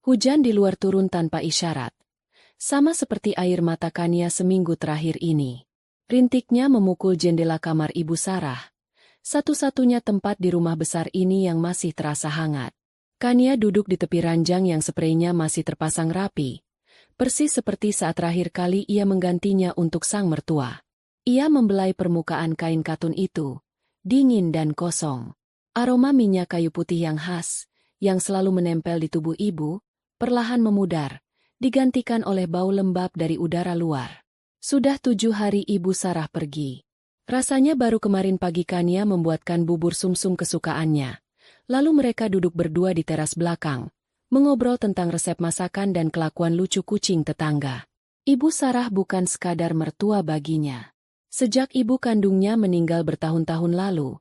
Hujan di luar turun tanpa isyarat. Sama seperti air mata Kania seminggu terakhir ini. Rintiknya memukul jendela kamar Ibu Sarah. Satu-satunya tempat di rumah besar ini yang masih terasa hangat. Kania duduk di tepi ranjang yang spraynya masih terpasang rapi. Persis seperti saat terakhir kali ia menggantinya untuk sang mertua. Ia membelai permukaan kain katun itu. Dingin dan kosong. Aroma minyak kayu putih yang khas, yang selalu menempel di tubuh ibu, perlahan memudar, digantikan oleh bau lembab dari udara luar. Sudah 7 hari Ibu Sarah pergi. Rasanya baru kemarin pagi Kania membuatkan bubur sumsum kesukaannya. Lalu mereka duduk berdua di teras belakang, mengobrol tentang resep masakan dan kelakuan lucu kucing tetangga. Ibu Sarah bukan sekadar mertua baginya. Sejak ibu kandungnya meninggal bertahun-tahun lalu,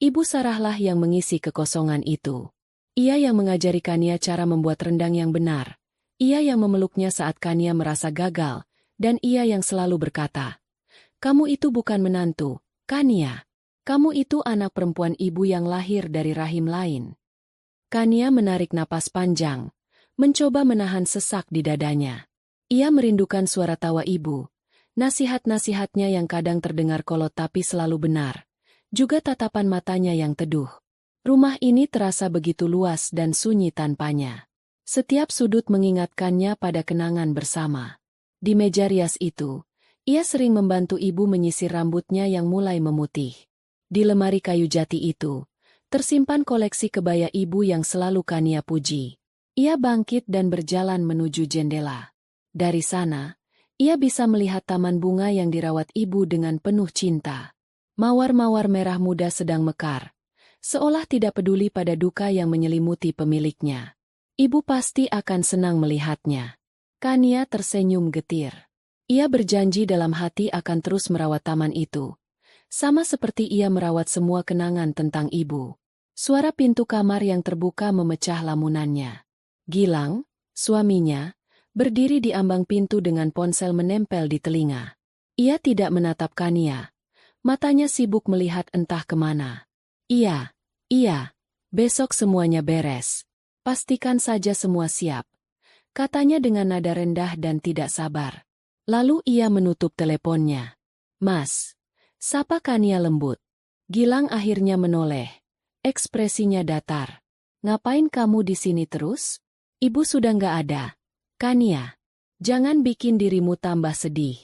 Ibu Sarahlah yang mengisi kekosongan itu. Ia yang mengajari Kania cara membuat rendang yang benar. Ia yang memeluknya saat Kania merasa gagal, dan ia yang selalu berkata, "Kamu itu bukan menantu, Kania. Kamu itu anak perempuan ibu yang lahir dari rahim lain." Kania menarik napas panjang, mencoba menahan sesak di dadanya. Ia merindukan suara tawa ibu, nasihat-nasihatnya yang kadang terdengar kolot tapi selalu benar, juga tatapan matanya yang teduh. Rumah ini terasa begitu luas dan sunyi tanpanya. Setiap sudut mengingatkannya pada kenangan bersama. Di meja rias itu, ia sering membantu ibu menyisir rambutnya yang mulai memutih. Di lemari kayu jati itu, tersimpan koleksi kebaya ibu yang selalu Kania puji. Ia bangkit dan berjalan menuju jendela. Dari sana, ia bisa melihat taman bunga yang dirawat ibu dengan penuh cinta. Mawar-mawar merah muda sedang mekar, seolah tidak peduli pada duka yang menyelimuti pemiliknya. Ibu pasti akan senang melihatnya. Kania tersenyum getir. Ia berjanji dalam hati akan terus merawat taman itu, sama seperti ia merawat semua kenangan tentang ibu. Suara pintu kamar yang terbuka memecah lamunannya. Gilang, suaminya, berdiri di ambang pintu dengan ponsel menempel di telinga. Ia tidak menatap Kania. Matanya sibuk melihat entah kemana. Iya, besok semuanya beres. Pastikan saja semua siap, katanya dengan nada rendah dan tidak sabar. Lalu ia menutup teleponnya. "Mas," sapa Kania lembut. Gilang akhirnya menoleh. Ekspresinya datar. "Ngapain kamu di sini terus? Ibu sudah nggak ada." "Kania, jangan bikin dirimu tambah sedih."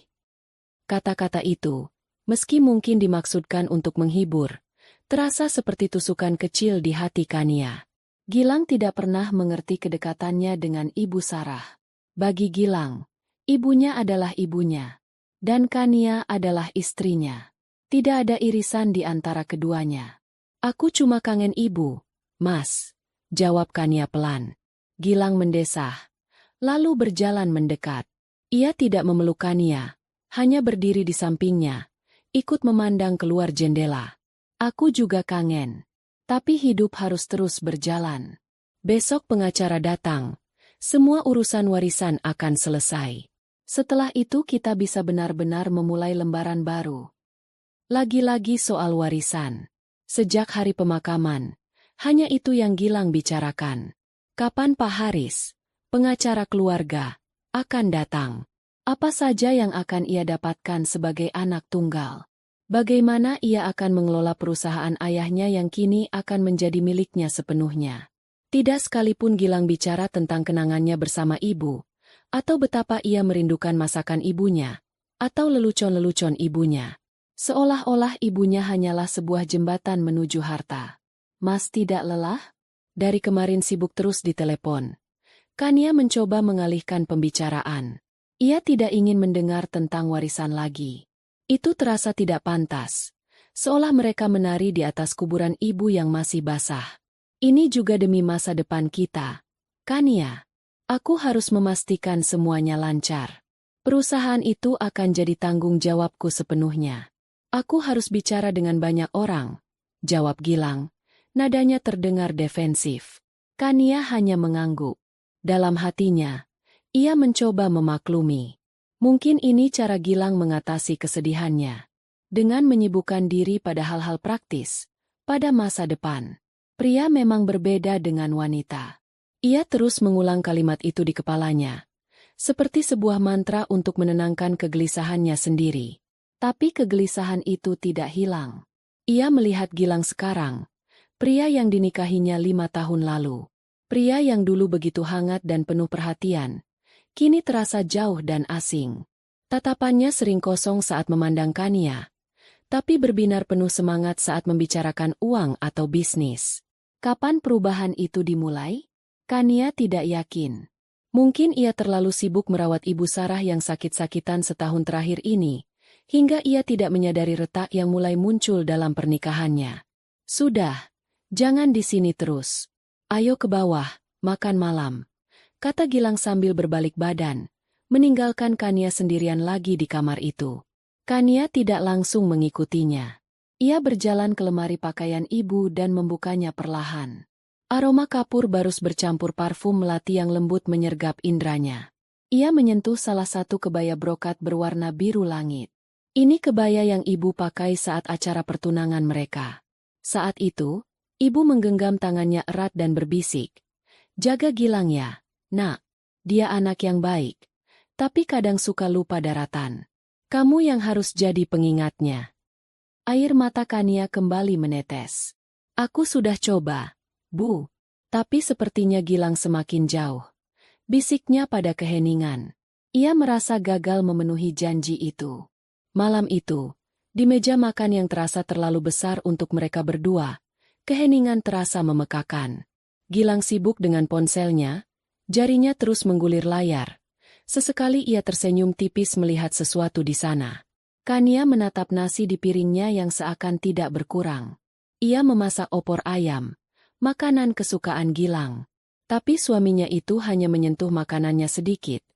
Kata-kata itu, meski mungkin dimaksudkan untuk menghibur, terasa seperti tusukan kecil di hati Kania. Gilang tidak pernah mengerti kedekatannya dengan Ibu Sarah. Bagi Gilang, ibunya adalah ibunya, dan Kania adalah istrinya. Tidak ada irisan di antara keduanya. "Aku cuma kangen ibu, Mas," jawab Kania pelan. Gilang mendesah, lalu berjalan mendekat. Ia tidak memeluk Kania, hanya berdiri di sampingnya, ikut memandang keluar jendela. "Aku juga kangen. Tapi hidup harus terus berjalan. Besok pengacara datang. Semua urusan warisan akan selesai. Setelah itu kita bisa benar-benar memulai lembaran baru." Lagi-lagi soal warisan. Sejak hari pemakaman, hanya itu yang Gilang bicarakan. Kapan Pak Haris, pengacara keluarga, akan datang? Apa saja yang akan ia dapatkan sebagai anak tunggal? Bagaimana ia akan mengelola perusahaan ayahnya yang kini akan menjadi miliknya sepenuhnya? Tidak sekalipun Gilang bicara tentang kenangannya bersama ibu, atau betapa ia merindukan masakan ibunya, atau lelucon-lelucon ibunya. Seolah-olah ibunya hanyalah sebuah jembatan menuju harta. "Mas tidak lelah?" Dari kemarin sibuk terus di telepon. Kania mencoba mengalihkan pembicaraan. Ia tidak ingin mendengar tentang warisan lagi. Itu terasa tidak pantas, seolah mereka menari di atas kuburan ibu yang masih basah. "Ini juga demi masa depan kita, Kania. Aku harus memastikan semuanya lancar. Perusahaan itu akan jadi tanggung jawabku sepenuhnya. Aku harus bicara dengan banyak orang," jawab Gilang. Nadanya terdengar defensif. Kania hanya mengangguk. Dalam hatinya, ia mencoba memaklumi. Mungkin ini cara Gilang mengatasi kesedihannya. Dengan menyibukkan diri pada hal-hal praktis, pada masa depan. Pria memang berbeda dengan wanita. Ia terus mengulang kalimat itu di kepalanya, seperti sebuah mantra untuk menenangkan kegelisahannya sendiri. Tapi kegelisahan itu tidak hilang. Ia melihat Gilang sekarang, pria yang dinikahinya 5 tahun lalu. Pria yang dulu begitu hangat dan penuh perhatian, kini terasa jauh dan asing. Tatapannya sering kosong saat memandang Kania, tapi berbinar penuh semangat saat membicarakan uang atau bisnis. Kapan perubahan itu dimulai? Kania tidak yakin. Mungkin ia terlalu sibuk merawat Ibu Sarah yang sakit-sakitan setahun terakhir ini, hingga ia tidak menyadari retak yang mulai muncul dalam pernikahannya. Sudah, jangan di sini terus. Ayo ke bawah, makan malam, kata Gilang sambil berbalik badan, meninggalkan Kania sendirian lagi di kamar itu. Kania tidak langsung mengikutinya. Ia berjalan ke lemari pakaian ibu dan membukanya perlahan. Aroma kapur barus bercampur parfum melati yang lembut menyergap indranya. Ia menyentuh salah satu kebaya brokat berwarna biru langit. Ini kebaya yang ibu pakai saat acara pertunangan mereka. Saat itu, ibu menggenggam tangannya erat dan berbisik, "Jaga Gilang ya, Nak. Dia anak yang baik, tapi kadang suka lupa daratan. Kamu yang harus jadi pengingatnya." Air mata Kania kembali menetes. "Aku sudah coba, Bu. Tapi sepertinya Gilang semakin jauh," bisiknya pada keheningan. Ia merasa gagal memenuhi janji itu. Malam itu, di meja makan yang terasa terlalu besar untuk mereka berdua, keheningan terasa memekakan. Gilang sibuk dengan ponselnya, jarinya terus menggulir layar. Sesekali ia tersenyum tipis melihat sesuatu di sana. Kania menatap nasi di piringnya yang seakan tidak berkurang. Ia memasak opor ayam, makanan kesukaan Gilang. Tapi suaminya itu hanya menyentuh makanannya sedikit,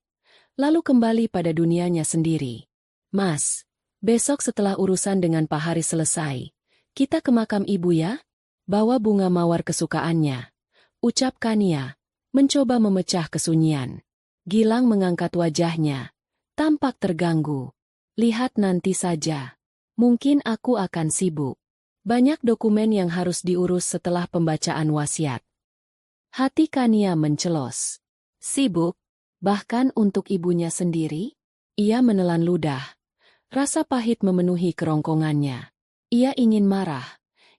lalu kembali pada dunianya sendiri. "Mas, besok setelah urusan dengan Pak Haris selesai, kita ke makam ibu ya? Bawa bunga mawar kesukaannya," ucap Kania, mencoba memecah kesunyian. Gilang mengangkat wajahnya, tampak terganggu. "Lihat nanti saja. Mungkin aku akan sibuk. Banyak dokumen yang harus diurus setelah pembacaan wasiat." Hati Kania mencelos. Sibuk? Bahkan untuk ibunya sendiri? Ia menelan ludah. Rasa pahit memenuhi kerongkongannya. Ia ingin marah,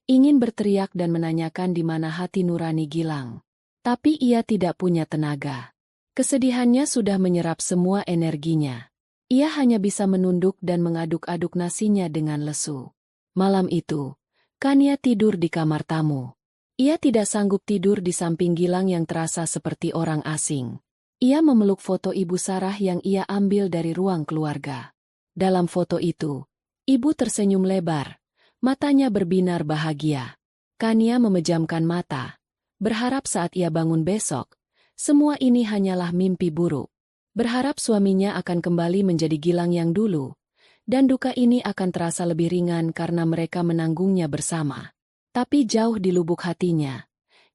ingin berteriak dan menanyakan di mana hati nurani Gilang. Tapi ia tidak punya tenaga. Kesedihannya sudah menyerap semua energinya. Ia hanya bisa menunduk dan mengaduk-aduk nasinya dengan lesu. Malam itu, Kania tidur di kamar tamu. Ia tidak sanggup tidur di samping Gilang yang terasa seperti orang asing. Ia memeluk foto Ibu Sarah yang ia ambil dari ruang keluarga. Dalam foto itu, ibu tersenyum lebar, matanya berbinar bahagia. Kania memejamkan mata, berharap saat ia bangun besok, semua ini hanyalah mimpi buruk. Berharap suaminya akan kembali menjadi Gilang yang dulu, dan duka ini akan terasa lebih ringan karena mereka menanggungnya bersama. Tapi jauh di lubuk hatinya,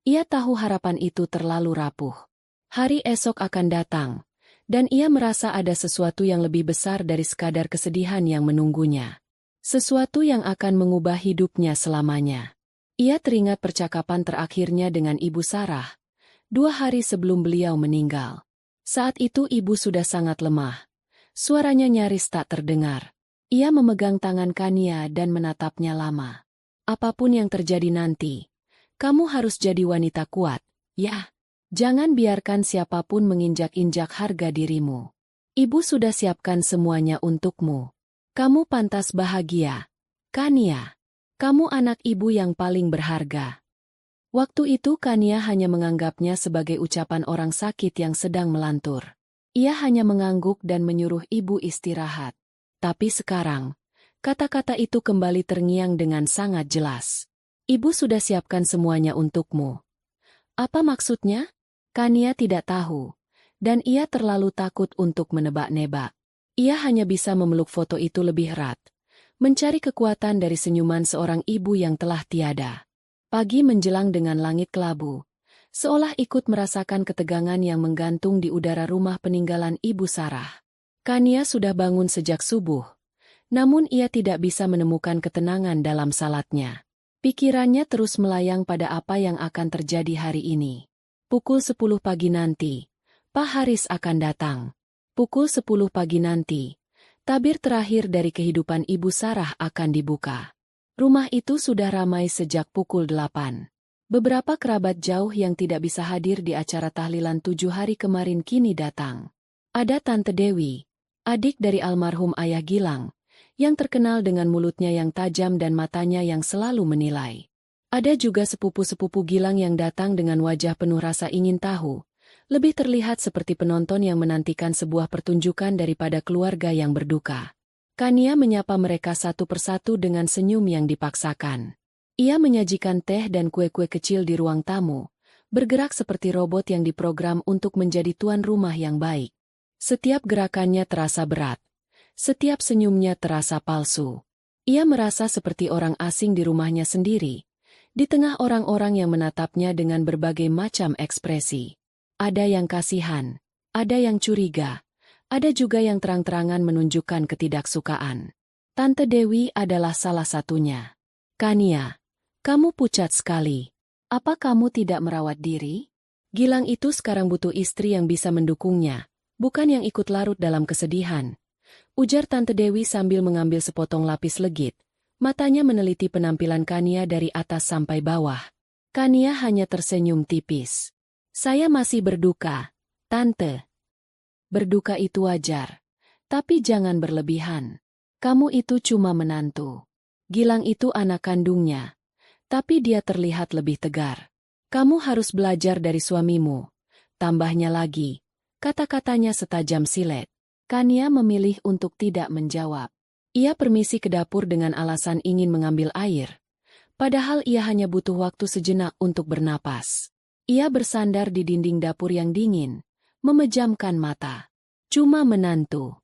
ia tahu harapan itu terlalu rapuh. Hari esok akan datang, dan ia merasa ada sesuatu yang lebih besar dari sekadar kesedihan yang menunggunya. Sesuatu yang akan mengubah hidupnya selamanya. Ia teringat percakapan terakhirnya dengan Ibu Sarah, 2 hari sebelum beliau meninggal. Saat itu ibu sudah sangat lemah. Suaranya nyaris tak terdengar. Ia memegang tangan Kania dan menatapnya lama. "Apapun yang terjadi nanti, kamu harus jadi wanita kuat, ya. Jangan biarkan siapapun menginjak-injak harga dirimu. Ibu sudah siapkan semuanya untukmu. Kamu pantas bahagia, Kania. Kamu anak ibu yang paling berharga." Waktu itu Kania hanya menganggapnya sebagai ucapan orang sakit yang sedang melantur. Ia hanya mengangguk dan menyuruh ibu istirahat. Tapi sekarang, kata-kata itu kembali terngiang dengan sangat jelas. "Ibu sudah siapkan semuanya untukmu." Apa maksudnya? Kania tidak tahu, dan ia terlalu takut untuk menebak-nebak. Ia hanya bisa memeluk foto itu lebih erat, mencari kekuatan dari senyuman seorang ibu yang telah tiada. Pagi menjelang dengan langit kelabu, seolah ikut merasakan ketegangan yang menggantung di udara rumah peninggalan Ibu Sarah. Kania sudah bangun sejak subuh, namun ia tidak bisa menemukan ketenangan dalam salatnya. Pikirannya terus melayang pada apa yang akan terjadi hari ini. Pukul 10 pagi nanti, Pak Haris akan datang. Pukul 10 pagi nanti, tabir terakhir dari kehidupan Ibu Sarah akan dibuka. Rumah itu sudah ramai sejak pukul 8. Beberapa kerabat jauh yang tidak bisa hadir di acara tahlilan 7 hari kemarin kini datang. Ada Tante Dewi, adik dari almarhum Ayah Gilang, yang terkenal dengan mulutnya yang tajam dan matanya yang selalu menilai. Ada juga sepupu-sepupu Gilang yang datang dengan wajah penuh rasa ingin tahu, lebih terlihat seperti penonton yang menantikan sebuah pertunjukan daripada keluarga yang berduka. Kania menyapa mereka satu persatu dengan senyum yang dipaksakan. Ia menyajikan teh dan kue-kue kecil di ruang tamu, bergerak seperti robot yang diprogram untuk menjadi tuan rumah yang baik. Setiap gerakannya terasa berat. Setiap senyumnya terasa palsu. Ia merasa seperti orang asing di rumahnya sendiri, di tengah orang-orang yang menatapnya dengan berbagai macam ekspresi. Ada yang kasihan, ada yang curiga, ada juga yang terang-terangan menunjukkan ketidaksukaan. Tante Dewi adalah salah satunya. Kania, kamu pucat sekali. Apa kamu tidak merawat diri? Gilang itu sekarang butuh istri yang bisa mendukungnya, bukan yang ikut larut dalam kesedihan. Ujar Tante Dewi sambil mengambil sepotong lapis legit. Matanya meneliti penampilan Kania dari atas sampai bawah. Kania hanya tersenyum tipis. Saya masih berduka, Tante. Berduka itu wajar. Tapi jangan berlebihan. Kamu itu cuma menantu. Gilang itu anak kandungnya. Tapi dia terlihat lebih tegar. Kamu harus belajar dari suamimu. Tambahnya lagi, kata-katanya setajam silet. Kania memilih untuk tidak menjawab. Ia permisi ke dapur dengan alasan ingin mengambil air. Padahal ia hanya butuh waktu sejenak untuk bernapas. Ia bersandar di dinding dapur yang dingin, memejamkan mata. Cuma menantu.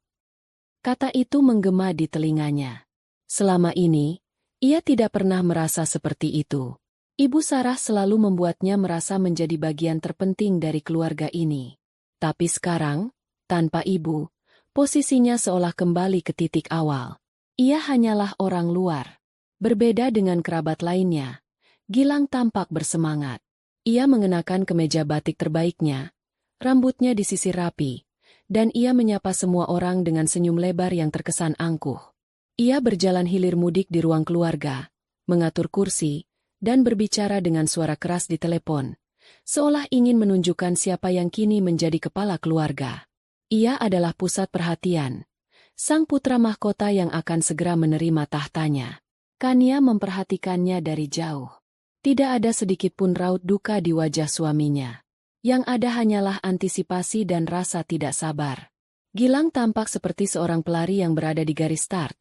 Kata itu menggema di telinganya. Selama ini, ia tidak pernah merasa seperti itu. Ibu Sarah selalu membuatnya merasa menjadi bagian terpenting dari keluarga ini. Tapi sekarang, tanpa ibu, posisinya seolah kembali ke titik awal. Ia hanyalah orang luar. Berbeda dengan kerabat lainnya, Gilang tampak bersemangat. Ia mengenakan kemeja batik terbaiknya, rambutnya disisir rapi, dan ia menyapa semua orang dengan senyum lebar yang terkesan angkuh. Ia berjalan hilir mudik di ruang keluarga, mengatur kursi, dan berbicara dengan suara keras di telepon, seolah ingin menunjukkan siapa yang kini menjadi kepala keluarga. Ia adalah pusat perhatian, sang putra mahkota yang akan segera menerima tahtanya. Kania memperhatikannya dari jauh. Tidak ada sedikit pun raut duka di wajah suaminya. Yang ada hanyalah antisipasi dan rasa tidak sabar. Gilang tampak seperti seorang pelari yang berada di garis start,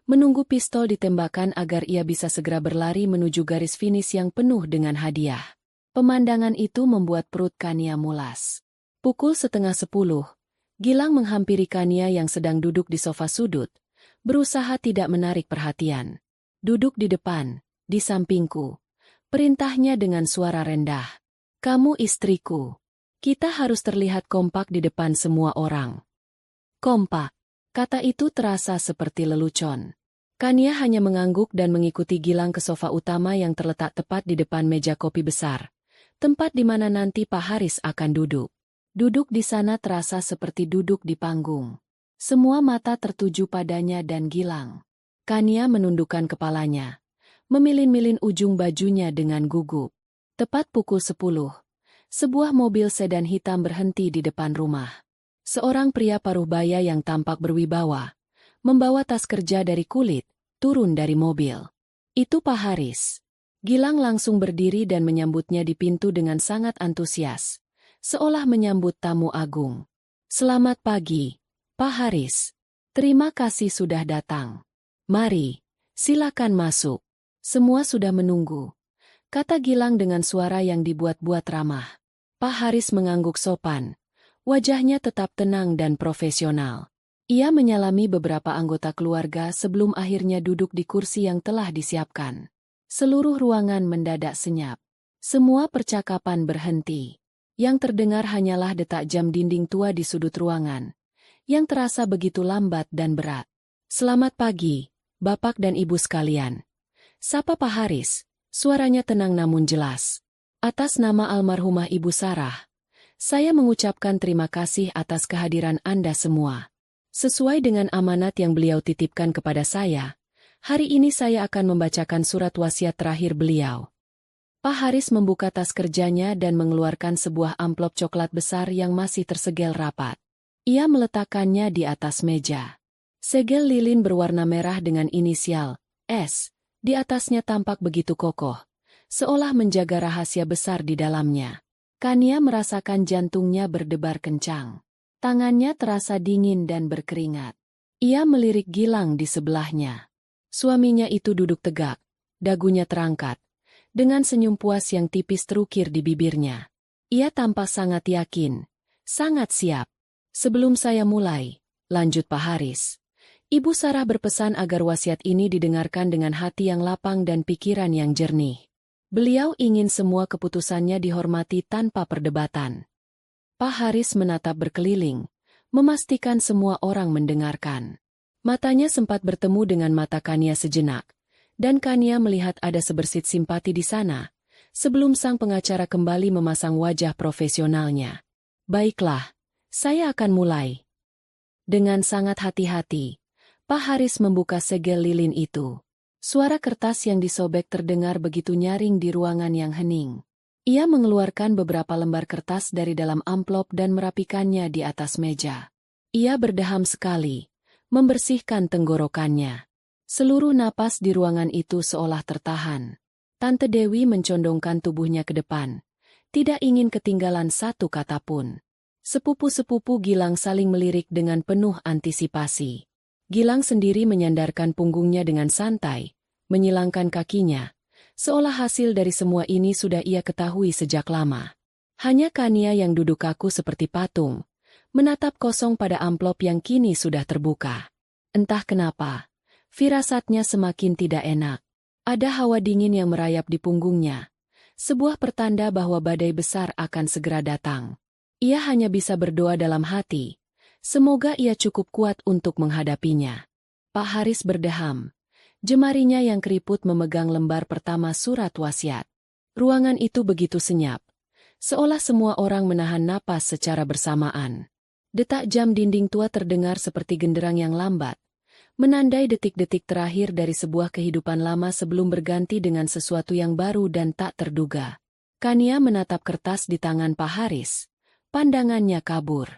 menunggu pistol ditembakkan agar ia bisa segera berlari menuju garis finish yang penuh dengan hadiah. Pemandangan itu membuat perut Kania mulas. Pukul 9:30, Gilang menghampiri Kania yang sedang duduk di sofa sudut, berusaha tidak menarik perhatian. Duduk di depan, di sampingku. Perintahnya dengan suara rendah. Kamu istriku. Kita harus terlihat kompak di depan semua orang. Kompak. Kata itu terasa seperti lelucon. Kania hanya mengangguk dan mengikuti Gilang ke sofa utama yang terletak tepat di depan meja kopi besar, tempat di mana nanti Pak Haris akan duduk. Duduk di sana terasa seperti duduk di panggung. Semua mata tertuju padanya dan Gilang. Kania menundukkan kepalanya, memilin-milin ujung bajunya dengan gugup. Tepat pukul 10, sebuah mobil sedan hitam berhenti di depan rumah. Seorang pria paruh baya yang tampak berwibawa, membawa tas kerja dari kulit, turun dari mobil. Itu Pak Haris. Gilang langsung berdiri dan menyambutnya di pintu dengan sangat antusias, seolah menyambut tamu agung. Selamat pagi, Pak Haris. Terima kasih sudah datang. Mari, silakan masuk. Semua sudah menunggu, kata Gilang dengan suara yang dibuat-buat ramah. Pak Haris mengangguk sopan, wajahnya tetap tenang dan profesional. Ia menyalami beberapa anggota keluarga sebelum akhirnya duduk di kursi yang telah disiapkan. Seluruh ruangan mendadak senyap. Semua percakapan berhenti. Yang terdengar hanyalah detak jam dinding tua di sudut ruangan, yang terasa begitu lambat dan berat. Selamat pagi, Bapak dan Ibu sekalian. Sapa Pak Haris, suaranya tenang namun jelas. Atas nama almarhumah Ibu Sarah, saya mengucapkan terima kasih atas kehadiran Anda semua. Sesuai dengan amanat yang beliau titipkan kepada saya, hari ini saya akan membacakan surat wasiat terakhir beliau. Pak Haris membuka tas kerjanya dan mengeluarkan sebuah amplop coklat besar yang masih tersegel rapat. Ia meletakkannya di atas meja. Segel lilin berwarna merah dengan inisial S di atasnya tampak begitu kokoh, seolah menjaga rahasia besar di dalamnya. Kania merasakan jantungnya berdebar kencang. Tangannya terasa dingin dan berkeringat. Ia melirik Gilang di sebelahnya. Suaminya itu duduk tegak, dagunya terangkat, dengan senyum puas yang tipis terukir di bibirnya. Ia tampak sangat yakin, sangat siap. Sebelum saya mulai, lanjut Pak Haris, Ibu Sarah berpesan agar wasiat ini didengarkan dengan hati yang lapang dan pikiran yang jernih. Beliau ingin semua keputusannya dihormati tanpa perdebatan. Pak Haris menatap berkeliling, memastikan semua orang mendengarkan. Matanya sempat bertemu dengan mata Kania sejenak, dan Kania melihat ada sebersit simpati di sana, sebelum sang pengacara kembali memasang wajah profesionalnya. Baiklah, saya akan mulai. Dengan sangat hati-hati, Pak Haris membuka segel lilin itu. Suara kertas yang disobek terdengar begitu nyaring di ruangan yang hening. Ia mengeluarkan beberapa lembar kertas dari dalam amplop dan merapikannya di atas meja. Ia berdeham sekali, membersihkan tenggorokannya. Seluruh napas di ruangan itu seolah tertahan. Tante Dewi mencondongkan tubuhnya ke depan, tidak ingin ketinggalan satu kata pun. Sepupu-sepupu Gilang saling melirik dengan penuh antisipasi. Gilang sendiri menyandarkan punggungnya dengan santai, menyilangkan kakinya, seolah hasil dari semua ini sudah ia ketahui sejak lama. Hanya Kania yang duduk kaku seperti patung, menatap kosong pada amplop yang kini sudah terbuka. Entah kenapa, firasatnya semakin tidak enak. Ada hawa dingin yang merayap di punggungnya, sebuah pertanda bahwa badai besar akan segera datang. Ia hanya bisa berdoa dalam hati, semoga ia cukup kuat untuk menghadapinya. Pak Haris berdeham, jemarinya yang keriput memegang lembar pertama surat wasiat. Ruangan itu begitu senyap, seolah semua orang menahan napas secara bersamaan. Detak jam dinding tua terdengar seperti genderang yang lambat, menandai detik-detik terakhir dari sebuah kehidupan lama sebelum berganti dengan sesuatu yang baru dan tak terduga. Kania menatap kertas di tangan Pak Haris. Pandangannya kabur.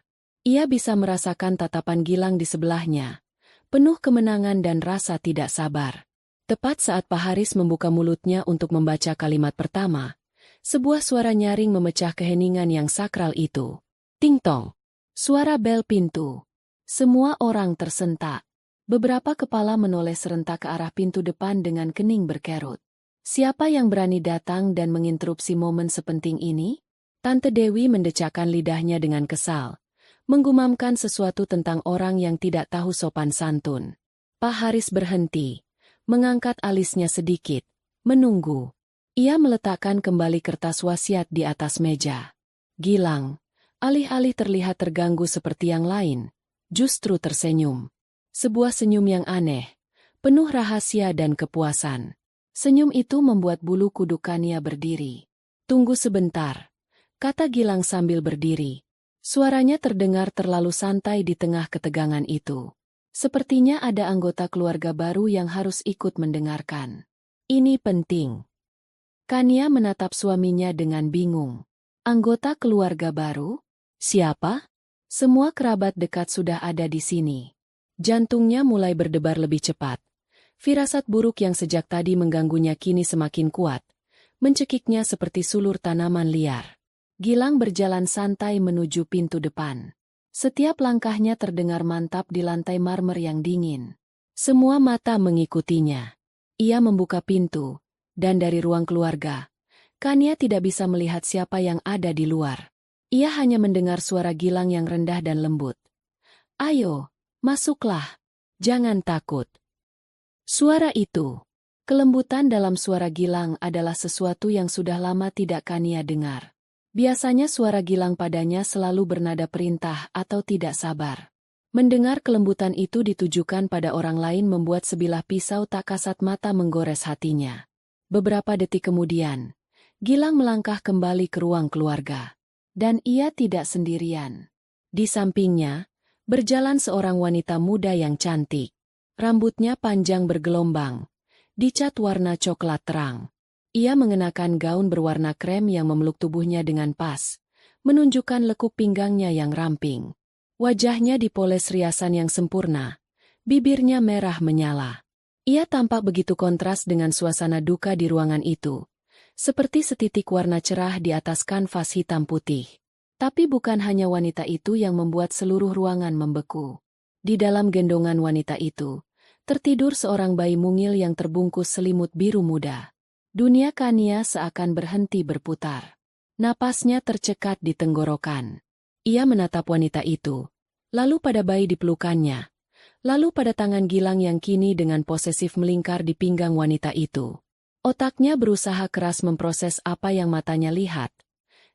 Ia bisa merasakan tatapan Gilang di sebelahnya, penuh kemenangan dan rasa tidak sabar. Tepat saat Pak Haris membuka mulutnya untuk membaca kalimat pertama, sebuah suara nyaring memecah keheningan yang sakral itu. Ting-tong. Suara bel pintu. Semua orang tersentak. Beberapa kepala menoleh serentak ke arah pintu depan dengan kening berkerut. Siapa yang berani datang dan menginterupsi momen sepenting ini? Tante Dewi mendecakkan lidahnya dengan kesal, menggumamkan sesuatu tentang orang yang tidak tahu sopan santun. Pak Haris berhenti, mengangkat alisnya sedikit, menunggu. Ia meletakkan kembali kertas wasiat di atas meja. Gilang, alih-alih terlihat terganggu seperti yang lain, justru tersenyum. Sebuah senyum yang aneh, penuh rahasia dan kepuasan. Senyum itu membuat bulu kuduk Kania berdiri. Tunggu sebentar, kata Gilang sambil berdiri. Suaranya terdengar terlalu santai di tengah ketegangan itu. Sepertinya ada anggota keluarga baru yang harus ikut mendengarkan. Ini penting. Kania menatap suaminya dengan bingung. Anggota keluarga baru? Siapa? Semua kerabat dekat sudah ada di sini. Jantungnya mulai berdebar lebih cepat. Firasat buruk yang sejak tadi mengganggunya kini semakin kuat, mencekiknya seperti sulur tanaman liar. Gilang berjalan santai menuju pintu depan. Setiap langkahnya terdengar mantap di lantai marmer yang dingin. Semua mata mengikutinya. Ia membuka pintu, dan dari ruang keluarga, Kania tidak bisa melihat siapa yang ada di luar. Ia hanya mendengar suara Gilang yang rendah dan lembut. Ayo, masuklah. Jangan takut. Suara itu, kelembutan dalam suara Gilang adalah sesuatu yang sudah lama tidak Kania dengar. Biasanya suara Gilang padanya selalu bernada perintah atau tidak sabar. Mendengar kelembutan itu ditujukan pada orang lain membuat sebilah pisau tak kasat mata menggores hatinya. Beberapa detik kemudian, Gilang melangkah kembali ke ruang keluarga. Dan ia tidak sendirian. Di sampingnya, berjalan seorang wanita muda yang cantik. Rambutnya panjang bergelombang, dicat warna coklat terang. Ia mengenakan gaun berwarna krem yang memeluk tubuhnya dengan pas, menunjukkan lekuk pinggangnya yang ramping. Wajahnya dipoles riasan yang sempurna, bibirnya merah menyala. Ia tampak begitu kontras dengan suasana duka di ruangan itu. Seperti setitik warna cerah di atas kanvas hitam putih. Tapi bukan hanya wanita itu yang membuat seluruh ruangan membeku. Di dalam gendongan wanita itu, tertidur seorang bayi mungil yang terbungkus selimut biru muda. Dunia Kania seakan berhenti berputar. Napasnya tercekat di tenggorokan. Ia menatap wanita itu, lalu pada bayi di pelukannya, lalu pada tangan Gilang yang kini dengan posesif melingkar di pinggang wanita itu. Otaknya berusaha keras memproses apa yang matanya lihat.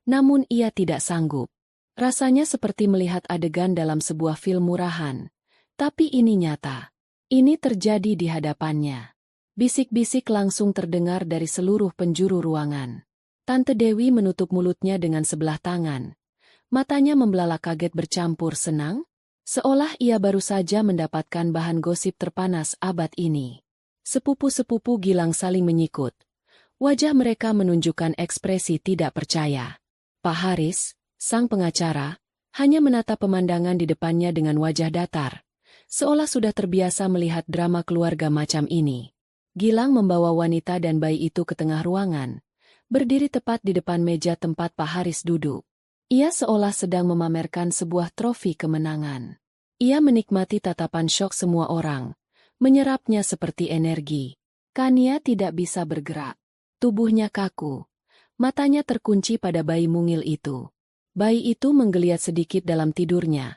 Namun ia tidak sanggup. Rasanya seperti melihat adegan dalam sebuah film murahan. Tapi ini nyata. Ini terjadi di hadapannya. Bisik-bisik langsung terdengar dari seluruh penjuru ruangan. Tante Dewi menutup mulutnya dengan sebelah tangan. Matanya membelalak kaget bercampur senang, seolah ia baru saja mendapatkan bahan gosip terpanas abad ini. Sepupu-sepupu Gilang saling menyikut. Wajah mereka menunjukkan ekspresi tidak percaya. Pak Haris, sang pengacara, hanya menatap pemandangan di depannya dengan wajah datar, seolah sudah terbiasa melihat drama keluarga macam ini. Gilang membawa wanita dan bayi itu ke tengah ruangan, berdiri tepat di depan meja tempat Pak Haris duduk. Ia seolah sedang memamerkan sebuah trofi kemenangan. Ia menikmati tatapan syok semua orang, menyerapnya seperti energi. Kania tidak bisa bergerak. Tubuhnya kaku. Matanya terkunci pada bayi mungil itu. Bayi itu menggeliat sedikit dalam tidurnya.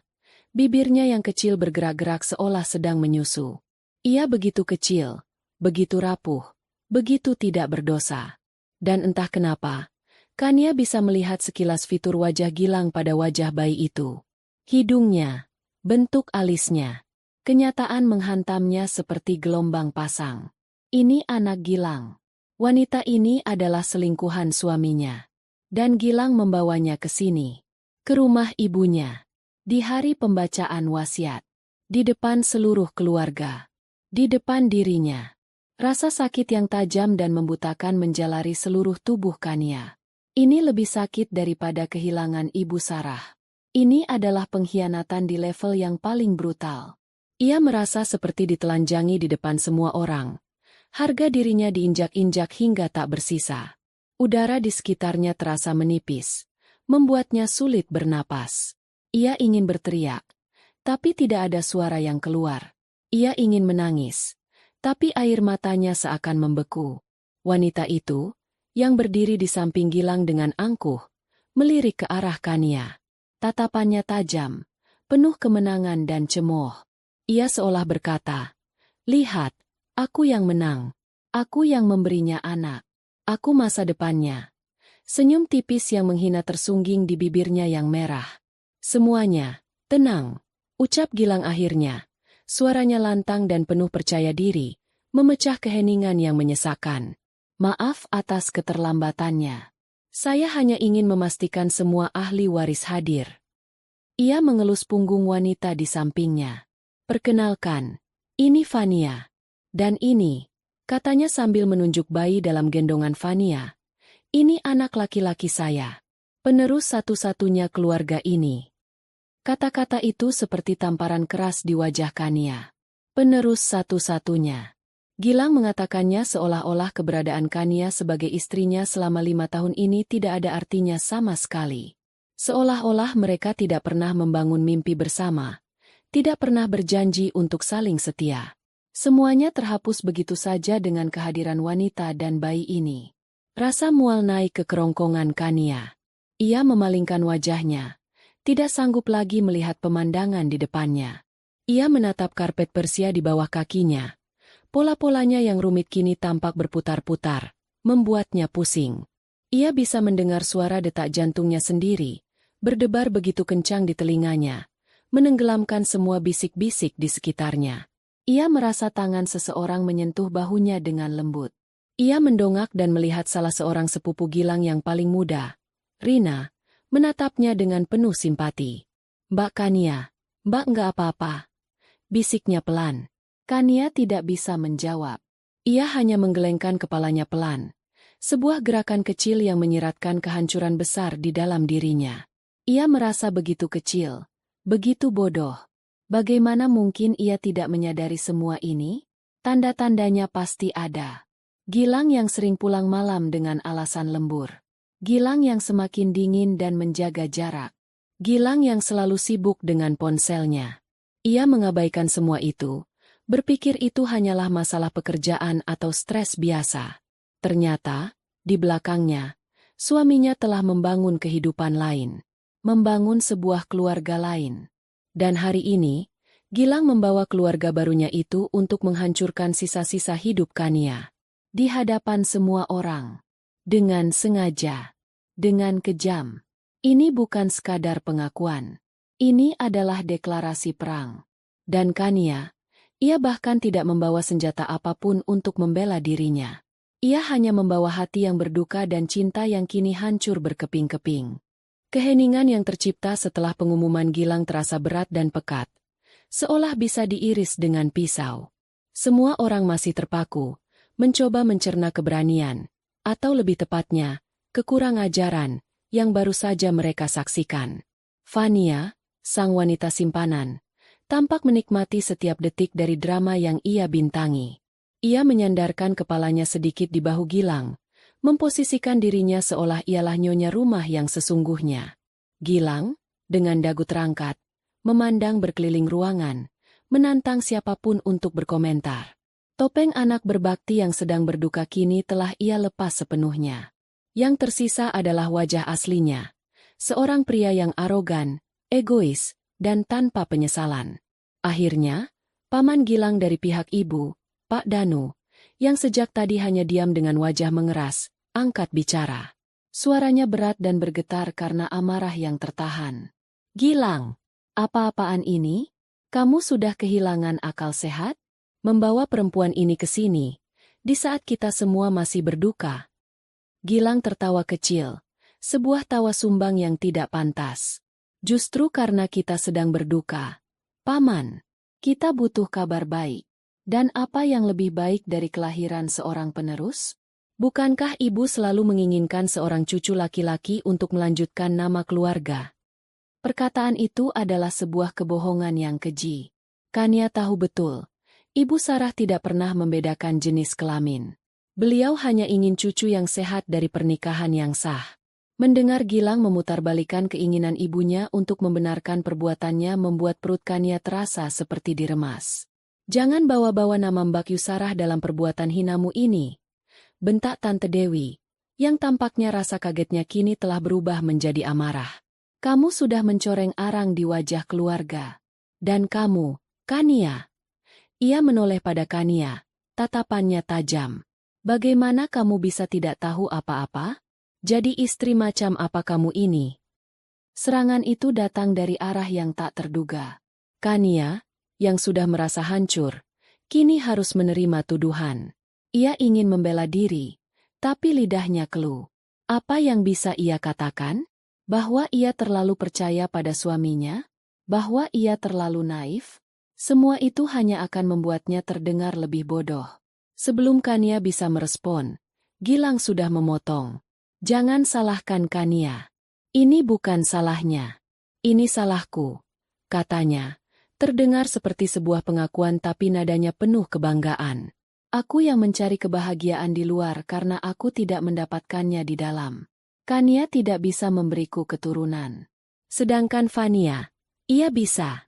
Bibirnya yang kecil bergerak-gerak seolah sedang menyusu. Ia begitu kecil, begitu rapuh, begitu tidak berdosa. Dan entah kenapa, Kania bisa melihat sekilas fitur wajah Gilang pada wajah bayi itu. Hidungnya, bentuk alisnya. Kenyataan menghantamnya seperti gelombang pasang. Ini anak Gilang. Wanita ini adalah selingkuhan suaminya. Dan Gilang membawanya ke sini. Ke rumah ibunya. Di hari pembacaan wasiat. Di depan seluruh keluarga. Di depan dirinya. Rasa sakit yang tajam dan membutakan menjalari seluruh tubuh Kania. Ini lebih sakit daripada kehilangan Ibu Sarah. Ini adalah pengkhianatan di level yang paling brutal. Ia merasa seperti ditelanjangi di depan semua orang. Harga dirinya diinjak-injak hingga tak bersisa. Udara di sekitarnya terasa menipis, membuatnya sulit bernapas. Ia ingin berteriak, tapi tidak ada suara yang keluar. Ia ingin menangis, tapi air matanya seakan membeku. Wanita itu, yang berdiri di samping Gilang dengan angkuh, melirik ke arah Kania. Tatapannya tajam, penuh kemenangan dan cemooh. Ia seolah berkata, "Lihat, aku yang menang. Aku yang memberinya anak. Aku masa depannya." Senyum tipis yang menghina tersungging di bibirnya yang merah. "Semuanya, tenang," ucap Gilang akhirnya. Suaranya lantang dan penuh percaya diri, memecah keheningan yang menyesakan. "Maaf atas keterlambatannya. Saya hanya ingin memastikan semua ahli waris hadir." Ia mengelus punggung wanita di sampingnya. "Perkenalkan, ini Fania. Dan ini," katanya sambil menunjuk bayi dalam gendongan Fania, "ini anak laki-laki saya. Penerus satu-satunya keluarga ini." Kata-kata itu seperti tamparan keras di wajah Kania. Penerus satu-satunya. Gilang mengatakannya seolah-olah keberadaan Kania sebagai istrinya selama 5 tahun ini tidak ada artinya sama sekali. Seolah-olah mereka tidak pernah membangun mimpi bersama. Tidak pernah berjanji untuk saling setia. Semuanya terhapus begitu saja dengan kehadiran wanita dan bayi ini. Rasa mual naik ke kerongkongan Kania. Ia memalingkan wajahnya, tidak sanggup lagi melihat pemandangan di depannya. Ia menatap karpet Persia di bawah kakinya. Pola-polanya yang rumit kini tampak berputar-putar, membuatnya pusing. Ia bisa mendengar suara detak jantungnya sendiri, berdebar begitu kencang di telinganya, menenggelamkan semua bisik-bisik di sekitarnya. Ia merasa tangan seseorang menyentuh bahunya dengan lembut. Ia mendongak dan melihat salah seorang sepupu Gilang yang paling muda, Rina, menatapnya dengan penuh simpati. "Mbak Kania, Mbak nggak apa-apa," bisiknya pelan. Kania tidak bisa menjawab. Ia hanya menggelengkan kepalanya pelan. Sebuah gerakan kecil yang menyiratkan kehancuran besar di dalam dirinya. Ia merasa begitu kecil, begitu bodoh. Bagaimana mungkin ia tidak menyadari semua ini? Tanda-tandanya pasti ada. Gilang yang sering pulang malam dengan alasan lembur. Gilang yang semakin dingin dan menjaga jarak. Gilang yang selalu sibuk dengan ponselnya. Ia mengabaikan semua itu, berpikir itu hanyalah masalah pekerjaan atau stres biasa. Ternyata, di belakangnya, suaminya telah membangun kehidupan lain. Membangun sebuah keluarga lain. Dan hari ini, Gilang membawa keluarga barunya itu untuk menghancurkan sisa-sisa hidup Kania. Di hadapan semua orang. Dengan sengaja. Dengan kejam. Ini bukan sekadar pengakuan. Ini adalah deklarasi perang. Dan Kania, ia bahkan tidak membawa senjata apapun untuk membela dirinya. Ia hanya membawa hati yang berduka dan cinta yang kini hancur berkeping-keping. Keheningan yang tercipta setelah pengumuman Gilang terasa berat dan pekat. Seolah bisa diiris dengan pisau. Semua orang masih terpaku, mencoba mencerna keberanian, atau lebih tepatnya, kekurang ajaran, yang baru saja mereka saksikan. Fania, sang wanita simpanan, tampak menikmati setiap detik dari drama yang ia bintangi. Ia menyandarkan kepalanya sedikit di bahu Gilang, memposisikan dirinya seolah ialah nyonya rumah yang sesungguhnya. Gilang, dengan dagu terangkat, memandang berkeliling ruangan, menantang siapapun untuk berkomentar. Topeng anak berbakti yang sedang berduka kini telah ia lepas sepenuhnya. Yang tersisa adalah wajah aslinya. Seorang pria yang arogan, egois, dan tanpa penyesalan. Akhirnya, paman Gilang dari pihak ibu, Pak Danu, yang sejak tadi hanya diam dengan wajah mengeras, angkat bicara. Suaranya berat dan bergetar karena amarah yang tertahan. "Gilang, apa-apaan ini? Kamu sudah kehilangan akal sehat? Membawa perempuan ini ke sini, di saat kita semua masih berduka." Gilang tertawa kecil, sebuah tawa sumbang yang tidak pantas. "Justru karena kita sedang berduka, Paman, kita butuh kabar baik. Dan apa yang lebih baik dari kelahiran seorang penerus? Bukankah ibu selalu menginginkan seorang cucu laki-laki untuk melanjutkan nama keluarga?" Perkataan itu adalah sebuah kebohongan yang keji. Kania tahu betul. Ibu Sarah tidak pernah membedakan jenis kelamin. Beliau hanya ingin cucu yang sehat dari pernikahan yang sah. Mendengar Gilang memutarbalikkan keinginan ibunya untuk membenarkan perbuatannya membuat perut Kania terasa seperti diremas. "Jangan bawa-bawa nama Mbak Yusarah dalam perbuatan hinamu ini," bentak Tante Dewi, yang tampaknya rasa kagetnya kini telah berubah menjadi amarah. "Kamu sudah mencoreng arang di wajah keluarga. Dan kamu, Kania." Ia menoleh pada Kania, tatapannya tajam. "Bagaimana kamu bisa tidak tahu apa-apa? Jadi istri macam apa kamu ini?" Serangan itu datang dari arah yang tak terduga. Kania, yang sudah merasa hancur, kini harus menerima tuduhan. Ia ingin membela diri, tapi lidahnya keluh. Apa yang bisa ia katakan? Bahwa ia terlalu percaya pada suaminya? Bahwa ia terlalu naif? Semua itu hanya akan membuatnya terdengar lebih bodoh. Sebelum Kania bisa merespon, Gilang sudah memotong. "Jangan salahkan Kania. Ini bukan salahnya. Ini salahku," katanya. Terdengar seperti sebuah pengakuan tapi nadanya penuh kebanggaan. "Aku yang mencari kebahagiaan di luar karena aku tidak mendapatkannya di dalam. Kania tidak bisa memberiku keturunan. Sedangkan Fania, ia bisa."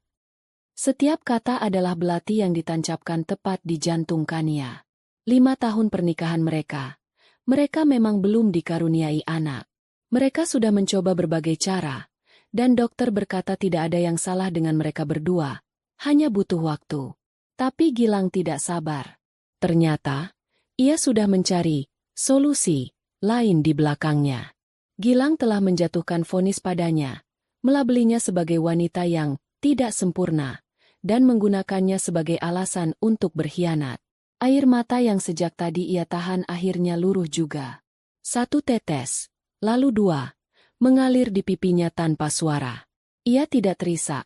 Setiap kata adalah belati yang ditancapkan tepat di jantung Kania. 5 tahun pernikahan mereka. Mereka memang belum dikaruniai anak. Mereka sudah mencoba berbagai cara, dan dokter berkata tidak ada yang salah dengan mereka berdua, hanya butuh waktu. Tapi Gilang tidak sabar. Ternyata, ia sudah mencari solusi lain di belakangnya. Gilang telah menjatuhkan vonis padanya, melabelinya sebagai wanita yang tidak sempurna, dan menggunakannya sebagai alasan untuk berkhianat. Air mata yang sejak tadi ia tahan akhirnya luruh juga. Satu tetes, lalu dua, mengalir di pipinya tanpa suara. Ia tidak terisak,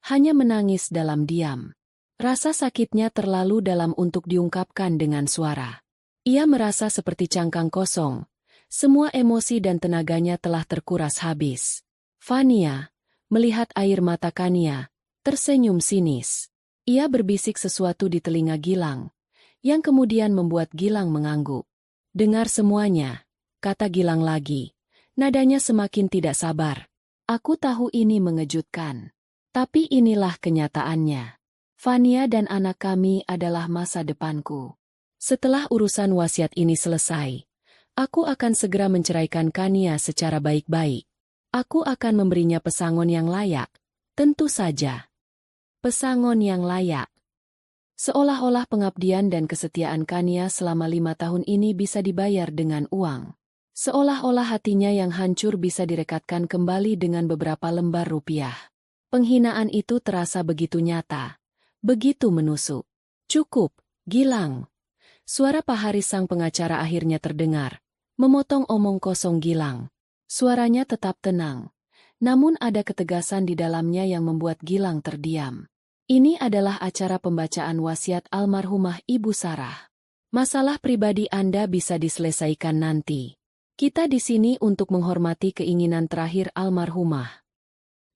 hanya menangis dalam diam. Rasa sakitnya terlalu dalam untuk diungkapkan dengan suara. Ia merasa seperti cangkang kosong. Semua emosi dan tenaganya telah terkuras habis. Fania, melihat air mata Kania, tersenyum sinis. Ia berbisik sesuatu di telinga Gilang, yang kemudian membuat Gilang mengangguk. Dengar semuanya, kata Gilang lagi. Nadanya semakin tidak sabar. Aku tahu ini mengejutkan. Tapi inilah kenyataannya. Fania dan anak kami adalah masa depanku. Setelah urusan wasiat ini selesai, aku akan segera menceraikan Kania secara baik-baik. Aku akan memberinya pesangon yang layak. Tentu saja. Pesangon yang layak. Seolah-olah pengabdian dan kesetiaan Kania selama 5 tahun ini bisa dibayar dengan uang. Seolah-olah hatinya yang hancur bisa direkatkan kembali dengan beberapa lembar rupiah. Penghinaan itu terasa begitu nyata, begitu menusuk. Cukup, Gilang. Suara Pak Haris sang pengacara akhirnya terdengar, memotong omong kosong Gilang. Suaranya tetap tenang, namun ada ketegasan di dalamnya yang membuat Gilang terdiam. Ini adalah acara pembacaan wasiat almarhumah Ibu Sarah. Masalah pribadi Anda bisa diselesaikan nanti. Kita di sini untuk menghormati keinginan terakhir almarhumah.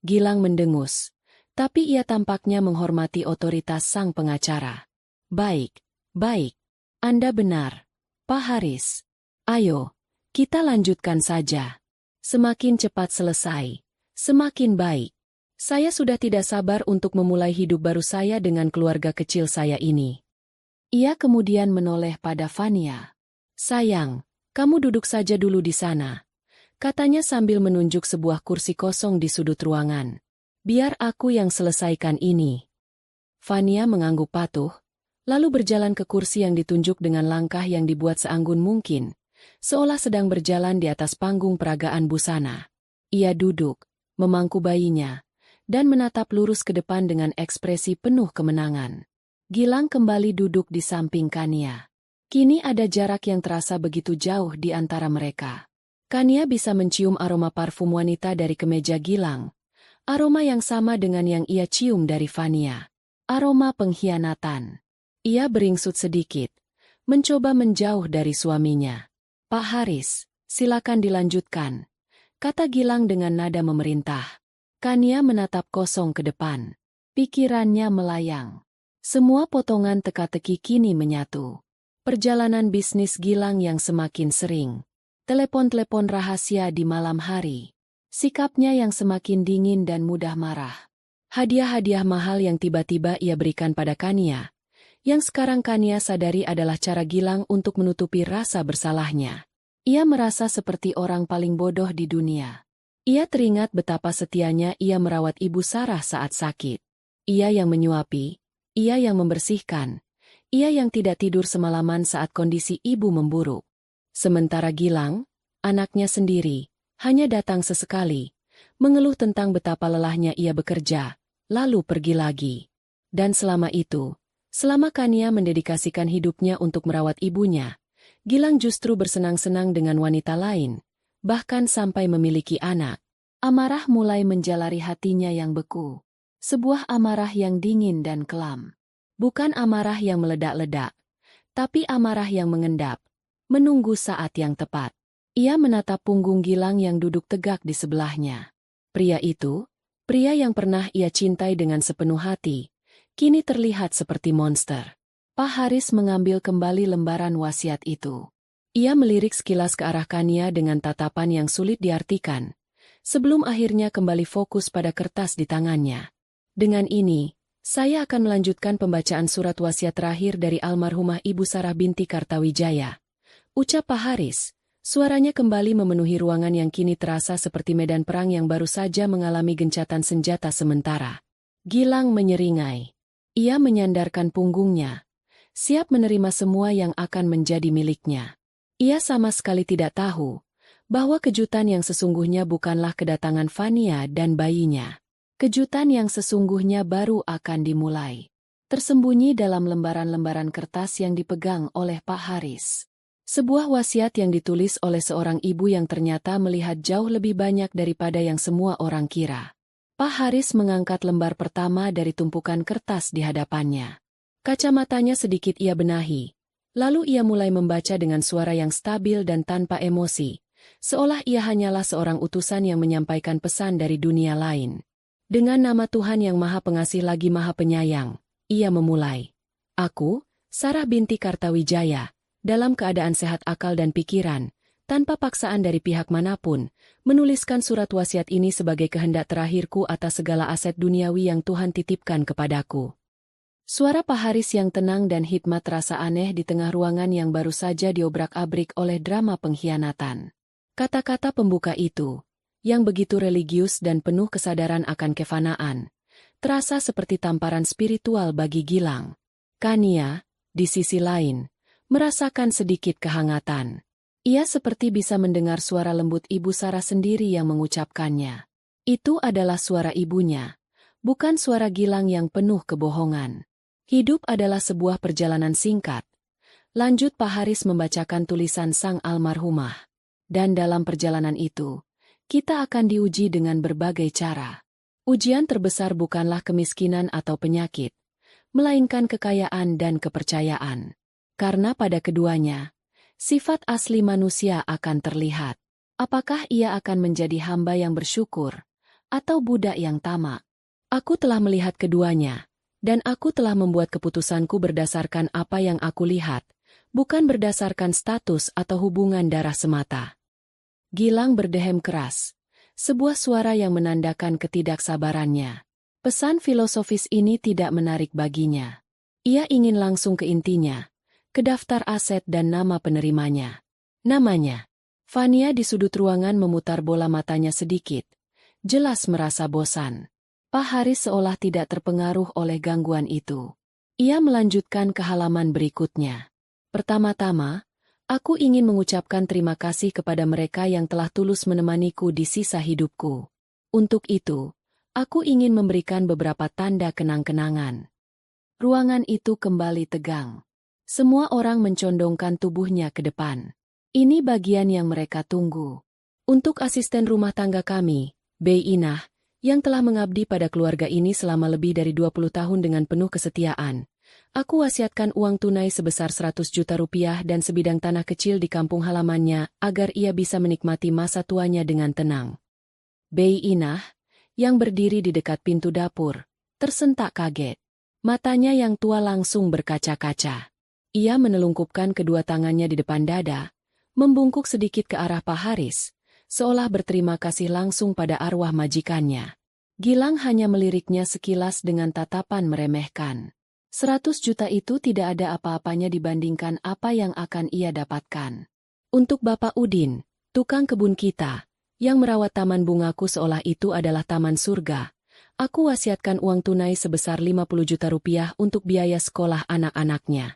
Gilang mendengus, tapi ia tampaknya menghormati otoritas sang pengacara. Baik, baik. Anda benar, Pak Haris. Ayo, kita lanjutkan saja. Semakin cepat selesai, semakin baik. Saya sudah tidak sabar untuk memulai hidup baru saya dengan keluarga kecil saya ini. Ia kemudian menoleh pada Fania. Sayang, kamu duduk saja dulu di sana, katanya sambil menunjuk sebuah kursi kosong di sudut ruangan. Biar aku yang selesaikan ini. Fania mengangguk patuh, lalu berjalan ke kursi yang ditunjuk dengan langkah yang dibuat seanggun mungkin, seolah sedang berjalan di atas panggung peragaan busana. Ia duduk, memangku bayinya, dan menatap lurus ke depan dengan ekspresi penuh kemenangan. Gilang kembali duduk di samping Kania. Kini ada jarak yang terasa begitu jauh di antara mereka. Kania bisa mencium aroma parfum wanita dari kemeja Gilang. Aroma yang sama dengan yang ia cium dari Fania. Aroma pengkhianatan. Ia beringsut sedikit, mencoba menjauh dari suaminya. Pak Haris, silakan dilanjutkan, kata Gilang dengan nada memerintah. Kania menatap kosong ke depan. Pikirannya melayang. Semua potongan teka-teki kini menyatu. Perjalanan bisnis Gilang yang semakin sering. Telepon-telepon rahasia di malam hari. Sikapnya yang semakin dingin dan mudah marah. Hadiah-hadiah mahal yang tiba-tiba ia berikan pada Kania. Yang sekarang Kania sadari adalah cara Gilang untuk menutupi rasa bersalahnya. Ia merasa seperti orang paling bodoh di dunia. Ia teringat betapa setianya ia merawat Ibu Sarah saat sakit. Ia yang menyuapi, ia yang membersihkan. Ia yang tidak tidur semalaman saat kondisi ibu memburuk. Sementara Gilang, anaknya sendiri, hanya datang sesekali, mengeluh tentang betapa lelahnya ia bekerja, lalu pergi lagi. Dan selama itu, selama Kania mendedikasikan hidupnya untuk merawat ibunya, Gilang justru bersenang-senang dengan wanita lain, bahkan sampai memiliki anak. Amarah mulai menjalari hatinya yang beku. Sebuah amarah yang dingin dan kelam. Bukan amarah yang meledak-ledak, tapi amarah yang mengendap, menunggu saat yang tepat. Ia menatap punggung Gilang yang duduk tegak di sebelahnya. Pria itu, pria yang pernah ia cintai dengan sepenuh hati, kini terlihat seperti monster. Pak Haris mengambil kembali lembaran wasiat itu. Ia melirik sekilas ke arah Kania dengan tatapan yang sulit diartikan, sebelum akhirnya kembali fokus pada kertas di tangannya. Dengan ini, saya akan melanjutkan pembacaan surat wasiat terakhir dari almarhumah Ibu Sarah binti Kartawijaya. Ucap Pak Haris, suaranya kembali memenuhi ruangan yang kini terasa seperti medan perang yang baru saja mengalami gencatan senjata sementara. Gilang menyeringai. Ia menyandarkan punggungnya, siap menerima semua yang akan menjadi miliknya. Ia sama sekali tidak tahu bahwa kejutan yang sesungguhnya bukanlah kedatangan Fania dan bayinya. Kejutan yang sesungguhnya baru akan dimulai. tersembunyi dalam lembaran-lembaran kertas yang dipegang oleh Pak Haris. Sebuah wasiat yang ditulis oleh seorang ibu yang ternyata melihat jauh lebih banyak daripada yang semua orang kira. Pak Haris mengangkat lembar pertama dari tumpukan kertas di hadapannya. Kacamatanya sedikit ia benahi. Lalu ia mulai membaca dengan suara yang stabil dan tanpa emosi, seolah ia hanyalah seorang utusan yang menyampaikan pesan dari dunia lain. Dengan nama Tuhan yang Maha Pengasih lagi Maha Penyayang, ia memulai. Aku, Sarah binti Kartawijaya, dalam keadaan sehat akal dan pikiran, tanpa paksaan dari pihak manapun, menuliskan surat wasiat ini sebagai kehendak terakhirku atas segala aset duniawi yang Tuhan titipkan kepadaku. Suara Pak Haris yang tenang dan hikmat terasa aneh di tengah ruangan yang baru saja diobrak-abrik oleh drama pengkhianatan. Kata-kata pembuka itu, yang begitu religius dan penuh kesadaran akan kefanaan, terasa seperti tamparan spiritual bagi Gilang. Kania, di sisi lain, merasakan sedikit kehangatan. Ia seperti bisa mendengar suara lembut Ibu Sarah sendiri yang mengucapkannya. Itu adalah suara ibunya, bukan suara Gilang yang penuh kebohongan. Hidup adalah sebuah perjalanan singkat. Lanjut Pak Haris membacakan tulisan sang almarhumah. Dan dalam perjalanan itu, kita akan diuji dengan berbagai cara. Ujian terbesar bukanlah kemiskinan atau penyakit, melainkan kekayaan dan kepercayaan. Karena pada keduanya, sifat asli manusia akan terlihat. Apakah ia akan menjadi hamba yang bersyukur, atau budak yang tamak? Aku telah melihat keduanya, dan aku telah membuat keputusanku berdasarkan apa yang aku lihat, bukan berdasarkan status atau hubungan darah semata. Gilang berdehem keras. Sebuah suara yang menandakan ketidaksabarannya. Pesan filosofis ini tidak menarik baginya. Ia ingin langsung ke intinya, ke daftar aset dan nama penerimanya. Namanya. Fania di sudut ruangan memutar bola matanya sedikit. Jelas merasa bosan. Pak Haris seolah tidak terpengaruh oleh gangguan itu. Ia melanjutkan ke halaman berikutnya. Pertama-tama, aku ingin mengucapkan terima kasih kepada mereka yang telah tulus menemaniku di sisa hidupku. Untuk itu, aku ingin memberikan beberapa tanda kenang-kenangan. Ruangan itu kembali tegang. Semua orang mencondongkan tubuhnya ke depan. Ini bagian yang mereka tunggu. Untuk asisten rumah tangga kami, Bei Inah, yang telah mengabdi pada keluarga ini selama lebih dari 20 tahun dengan penuh kesetiaan, aku wasiatkan uang tunai sebesar 100 juta rupiah dan sebidang tanah kecil di kampung halamannya agar ia bisa menikmati masa tuanya dengan tenang. Bei Inah, yang berdiri di dekat pintu dapur, tersentak kaget. Matanya yang tua langsung berkaca-kaca. Ia menelungkupkan kedua tangannya di depan dada, membungkuk sedikit ke arah Pak Haris, seolah berterima kasih langsung pada arwah majikannya. Gilang hanya meliriknya sekilas dengan tatapan meremehkan. 100 juta itu tidak ada apa-apanya dibandingkan apa yang akan ia dapatkan. Untuk Bapak Udin, tukang kebun kita, yang merawat taman bungaku seolah itu adalah taman surga, aku wasiatkan uang tunai sebesar 50 juta rupiah untuk biaya sekolah anak-anaknya.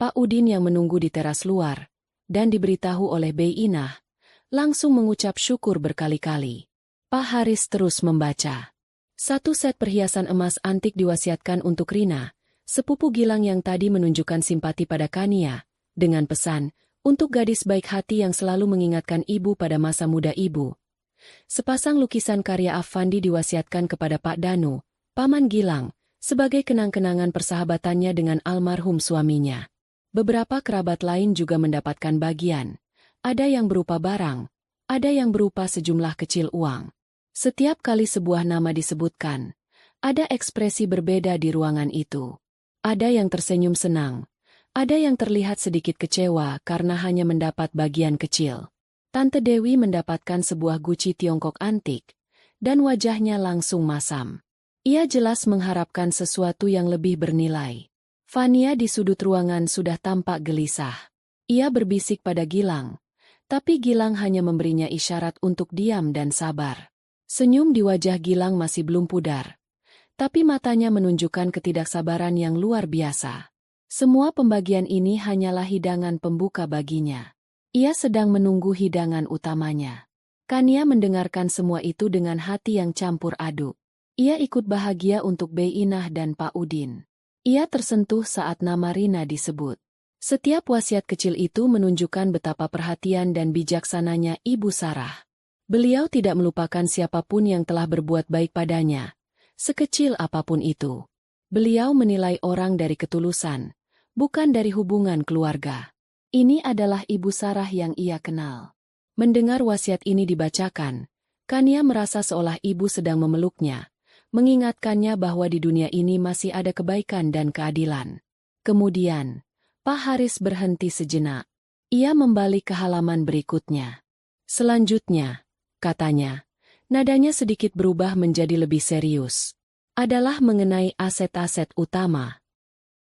Pak Udin yang menunggu di teras luar, dan diberitahu oleh Bei Inah, langsung mengucap syukur berkali-kali. Pak Haris terus membaca. 1 set perhiasan emas antik diwasiatkan untuk Rina, sepupu Gilang yang tadi menunjukkan simpati pada Kania, dengan pesan, untuk gadis baik hati yang selalu mengingatkan ibu pada masa muda ibu. Sepasang lukisan karya Affandi diwasiatkan kepada Pak Danu, paman Gilang, sebagai kenang-kenangan persahabatannya dengan almarhum suaminya. Beberapa kerabat lain juga mendapatkan bagian. Ada yang berupa barang, ada yang berupa sejumlah kecil uang. Setiap kali sebuah nama disebutkan, ada ekspresi berbeda di ruangan itu. Ada yang tersenyum senang, ada yang terlihat sedikit kecewa karena hanya mendapat bagian kecil. Tante Dewi mendapatkan sebuah guci Tiongkok antik, dan wajahnya langsung masam. Ia jelas mengharapkan sesuatu yang lebih bernilai. Fania di sudut ruangan sudah tampak gelisah. Ia berbisik pada Gilang, tapi Gilang hanya memberinya isyarat untuk diam dan sabar. Senyum di wajah Gilang masih belum pudar, tapi matanya menunjukkan ketidaksabaran yang luar biasa. Semua pembagian ini hanyalah hidangan pembuka baginya. Ia sedang menunggu hidangan utamanya. Kania mendengarkan semua itu dengan hati yang campur aduk. Ia ikut bahagia untuk Bei Inah dan Pak Udin. Ia tersentuh saat nama Rina disebut. Setiap wasiat kecil itu menunjukkan betapa perhatian dan bijaksananya Ibu Sarah. Beliau tidak melupakan siapapun yang telah berbuat baik padanya, sekecil apapun itu. Beliau menilai orang dari ketulusan, bukan dari hubungan keluarga. Ini adalah Ibu Sarah yang ia kenal. Mendengar wasiat ini dibacakan, Kania merasa seolah ibu sedang memeluknya, mengingatkannya bahwa di dunia ini masih ada kebaikan dan keadilan. Kemudian, Pak Haris berhenti sejenak. Ia membalik ke halaman berikutnya. Selanjutnya, katanya, nadanya sedikit berubah menjadi lebih serius. Adalah mengenai aset-aset utama.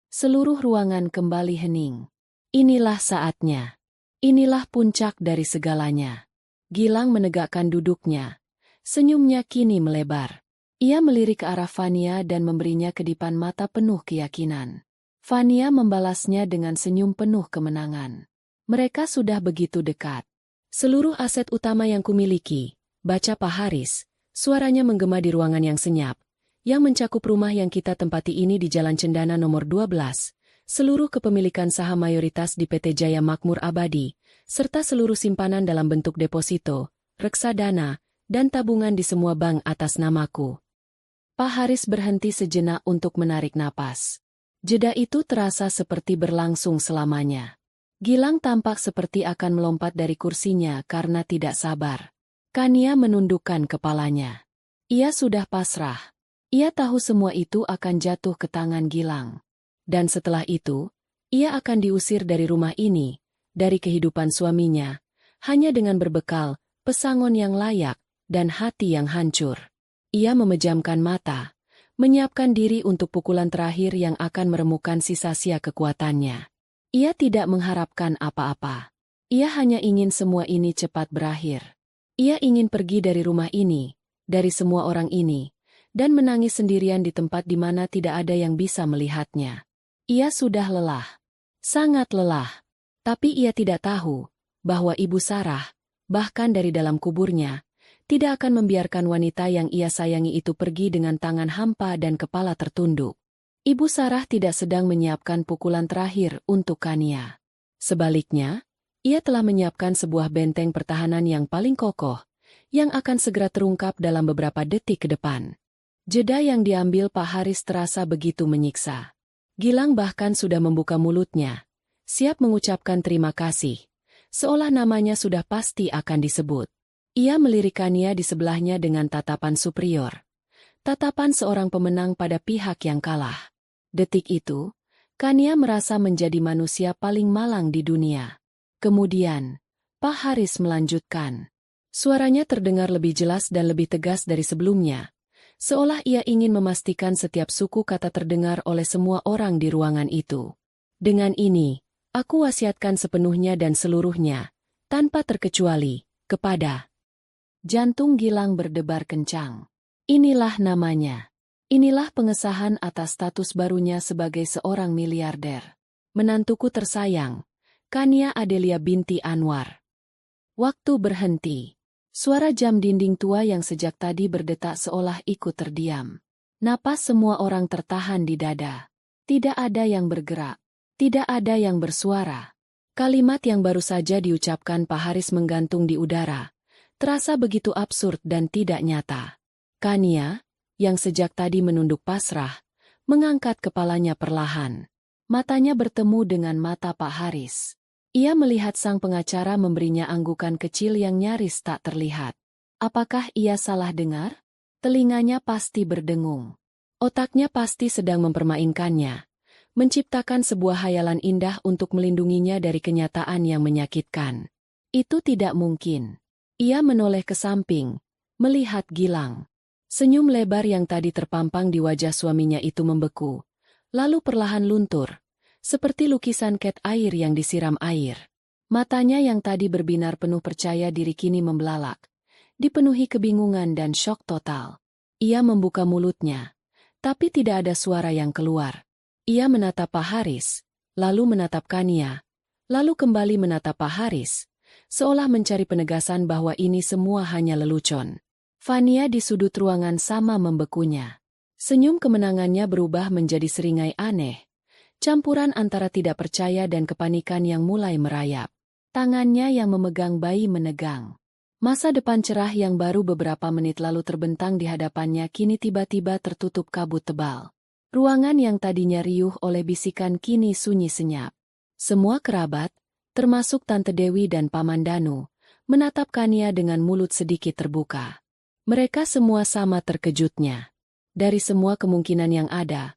Seluruh ruangan kembali hening. Inilah saatnya. Inilah puncak dari segalanya. Gilang menegakkan duduknya. Senyumnya kini melebar. Ia melirik ke arah Fania dan memberinya kedipan mata penuh keyakinan. Fania membalasnya dengan senyum penuh kemenangan. Mereka sudah begitu dekat. Seluruh aset utama yang kumiliki, baca Pak Haris, suaranya menggema di ruangan yang senyap, yang mencakup rumah yang kita tempati ini di Jalan Cendana nomor 12, seluruh kepemilikan saham mayoritas di PT Jaya Makmur Abadi, serta seluruh simpanan dalam bentuk deposito, reksadana, dan tabungan di semua bank atas namaku. Pak Haris berhenti sejenak untuk menarik napas. Jeda itu terasa seperti berlangsung selamanya. Gilang tampak seperti akan melompat dari kursinya karena tidak sabar. Kania menundukkan kepalanya. Ia sudah pasrah. Ia tahu semua itu akan jatuh ke tangan Gilang. Dan setelah itu, ia akan diusir dari rumah ini, dari kehidupan suaminya, hanya dengan berbekal pesangon yang layak dan hati yang hancur. Ia memejamkan mata, menyiapkan diri untuk pukulan terakhir yang akan meremukkan sisa-sia kekuatannya. Ia tidak mengharapkan apa-apa. Ia hanya ingin semua ini cepat berakhir. Ia ingin pergi dari rumah ini, dari semua orang ini, dan menangis sendirian di tempat di mana tidak ada yang bisa melihatnya. Ia sudah lelah. Sangat lelah. Tapi ia tidak tahu bahwa Ibu Sarah, bahkan dari dalam kuburnya, tidak akan membiarkan wanita yang ia sayangi itu pergi dengan tangan hampa dan kepala tertunduk. Ibu Sarah tidak sedang menyiapkan pukulan terakhir untuk Kania. Sebaliknya, ia telah menyiapkan sebuah benteng pertahanan yang paling kokoh, yang akan segera terungkap dalam beberapa detik ke depan. Jeda yang diambil Pak Haris terasa begitu menyiksa. Gilang bahkan sudah membuka mulutnya, siap mengucapkan terima kasih, seolah namanya sudah pasti akan disebut. Ia melirik Kania di sebelahnya dengan tatapan superior. Tatapan seorang pemenang pada pihak yang kalah. Detik itu, Kania merasa menjadi manusia paling malang di dunia. Kemudian, Pak Haris melanjutkan. Suaranya terdengar lebih jelas dan lebih tegas dari sebelumnya, seolah ia ingin memastikan setiap suku kata terdengar oleh semua orang di ruangan itu. Dengan ini, aku wasiatkan sepenuhnya dan seluruhnya, tanpa terkecuali, kepada... Jantung Gilang berdebar kencang. Inilah namanya. Inilah pengesahan atas status barunya sebagai seorang miliarder. Menantuku tersayang, Kania Adelia binti Anwar. Waktu berhenti. Suara jam dinding tua yang sejak tadi berdetak seolah ikut terdiam. Napas semua orang tertahan di dada. Tidak ada yang bergerak. Tidak ada yang bersuara. Kalimat yang baru saja diucapkan Pak Haris menggantung di udara. Terasa begitu absurd dan tidak nyata. Kania, yang sejak tadi menunduk pasrah, mengangkat kepalanya perlahan. Matanya bertemu dengan mata Pak Haris. Ia melihat sang pengacara memberinya anggukan kecil yang nyaris tak terlihat. Apakah ia salah dengar? Telinganya pasti berdengung. Otaknya pasti sedang mempermainkannya, menciptakan sebuah hayalan indah untuk melindunginya dari kenyataan yang menyakitkan. Itu tidak mungkin. Ia menoleh ke samping, melihat Gilang. Senyum lebar yang tadi terpampang di wajah suaminya itu membeku, lalu perlahan luntur, seperti lukisan cat air yang disiram air. Matanya yang tadi berbinar penuh percaya diri kini membelalak, dipenuhi kebingungan dan syok total. Ia membuka mulutnya, tapi tidak ada suara yang keluar. Ia menatap Pak Haris, lalu menatap Kania, lalu kembali menatap Pak Haris, seolah mencari penegasan bahwa ini semua hanya lelucon. Fania di sudut ruangan sama membekunya. Senyum kemenangannya berubah menjadi seringai aneh, campuran antara tidak percaya dan kepanikan yang mulai merayap. Tangannya yang memegang bayi menegang. Masa depan cerah yang baru beberapa menit lalu terbentang di hadapannya kini tiba-tiba tertutup kabut tebal. Ruangan yang tadinya riuh oleh bisikan kini sunyi senyap. Semua kerabat, termasuk Tante Dewi dan Paman Danu, menatap Kania dengan mulut sedikit terbuka. Mereka semua sama terkejutnya. Dari semua kemungkinan yang ada,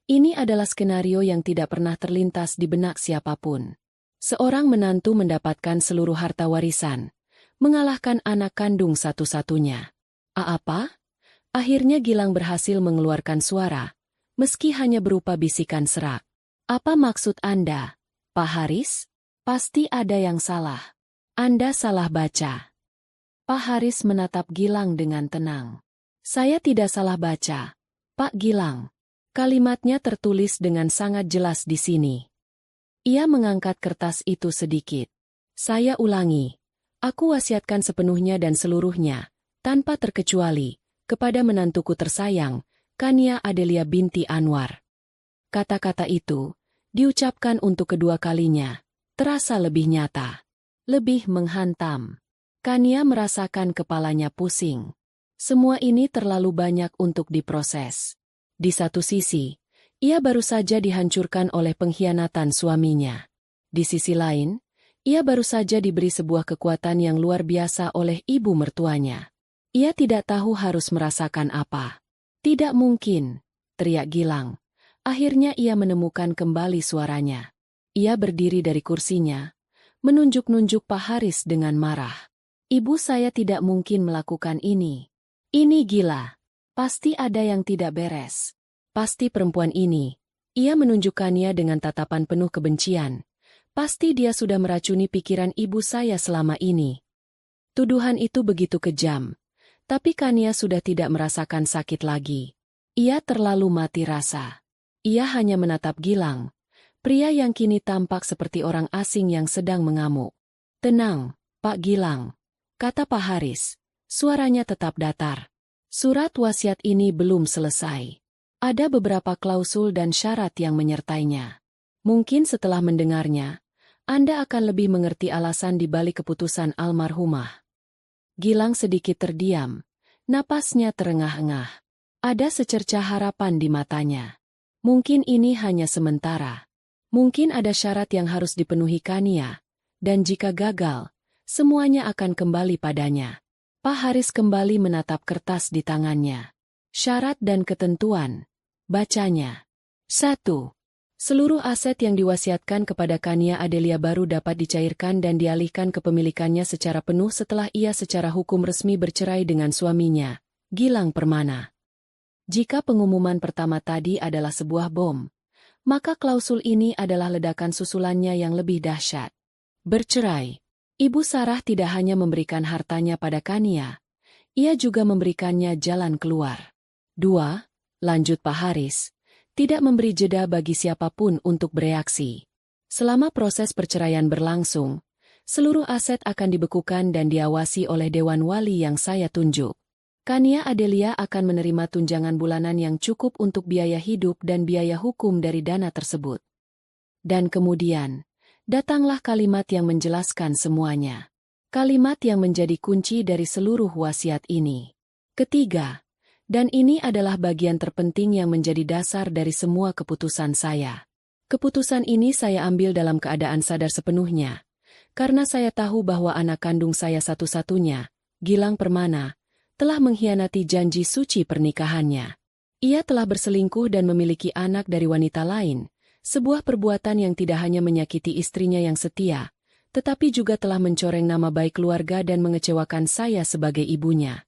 ini adalah skenario yang tidak pernah terlintas di benak siapapun. Seorang menantu mendapatkan seluruh harta warisan, mengalahkan anak kandung satu-satunya. Apa? Akhirnya Gilang berhasil mengeluarkan suara, meski hanya berupa bisikan serak. Apa maksud Anda, Pak Haris? Pasti ada yang salah. Anda salah baca. Pak Haris menatap Gilang dengan tenang. Saya tidak salah baca, Pak Gilang. Kalimatnya tertulis dengan sangat jelas di sini. Ia mengangkat kertas itu sedikit. Saya ulangi. Aku wasiatkan sepenuhnya dan seluruhnya, tanpa terkecuali, kepada menantuku tersayang, Kania Adelia binti Anwar. Kata-kata itu, diucapkan untuk kedua kalinya, terasa lebih nyata. Lebih menghantam. Kania merasakan kepalanya pusing. Semua ini terlalu banyak untuk diproses. Di satu sisi, ia baru saja dihancurkan oleh pengkhianatan suaminya. Di sisi lain, ia baru saja diberi sebuah kekuatan yang luar biasa oleh ibu mertuanya. Ia tidak tahu harus merasakan apa. Tidak mungkin, teriak Gilang. Akhirnya ia menemukan kembali suaranya. Ia berdiri dari kursinya, menunjuk-nunjuk Pak Haris dengan marah. Ibu saya tidak mungkin melakukan ini. Ini gila. Pasti ada yang tidak beres. Pasti perempuan ini. Ia menunjukkannya dengan tatapan penuh kebencian. Pasti dia sudah meracuni pikiran ibu saya selama ini. Tuduhan itu begitu kejam. Tapi Kania sudah tidak merasakan sakit lagi. Ia terlalu mati rasa. Ia hanya menatap Gilang, pria yang kini tampak seperti orang asing yang sedang mengamuk. Tenang, Pak Gilang, kata Pak Haris. Suaranya tetap datar. Surat wasiat ini belum selesai. Ada beberapa klausul dan syarat yang menyertainya. Mungkin setelah mendengarnya, Anda akan lebih mengerti alasan di balik keputusan almarhumah. Gilang sedikit terdiam, napasnya terengah-engah. Ada secercah harapan di matanya. Mungkin ini hanya sementara. Mungkin ada syarat yang harus dipenuhi Kania, dan jika gagal, semuanya akan kembali padanya. Pak Haris kembali menatap kertas di tangannya. Syarat dan ketentuan. Bacanya. 1. Seluruh aset yang diwasiatkan kepada Kania Adelia baru dapat dicairkan dan dialihkan kepemilikannya secara penuh setelah ia secara hukum resmi bercerai dengan suaminya, Gilang Permana. Jika pengumuman pertama tadi adalah sebuah bom, maka klausul ini adalah ledakan susulannya yang lebih dahsyat. Bercerai. Ibu Sarah tidak hanya memberikan hartanya pada Kania, ia juga memberikannya jalan keluar. 2. Lanjut Pak Haris, tidak memberi jeda bagi siapapun untuk bereaksi. Selama proses perceraian berlangsung, seluruh aset akan dibekukan dan diawasi oleh Dewan Wali yang saya tunjuk. Kania Adelia akan menerima tunjangan bulanan yang cukup untuk biaya hidup dan biaya hukum dari dana tersebut. Dan kemudian, datanglah kalimat yang menjelaskan semuanya. Kalimat yang menjadi kunci dari seluruh wasiat ini. Ketiga, dan ini adalah bagian terpenting yang menjadi dasar dari semua keputusan saya. Keputusan ini saya ambil dalam keadaan sadar sepenuhnya, karena saya tahu bahwa anak kandung saya satu-satunya, Gilang Permana, telah mengkhianati janji suci pernikahannya. Ia telah berselingkuh dan memiliki anak dari wanita lain. Sebuah perbuatan yang tidak hanya menyakiti istrinya yang setia, tetapi juga telah mencoreng nama baik keluarga dan mengecewakan saya sebagai ibunya.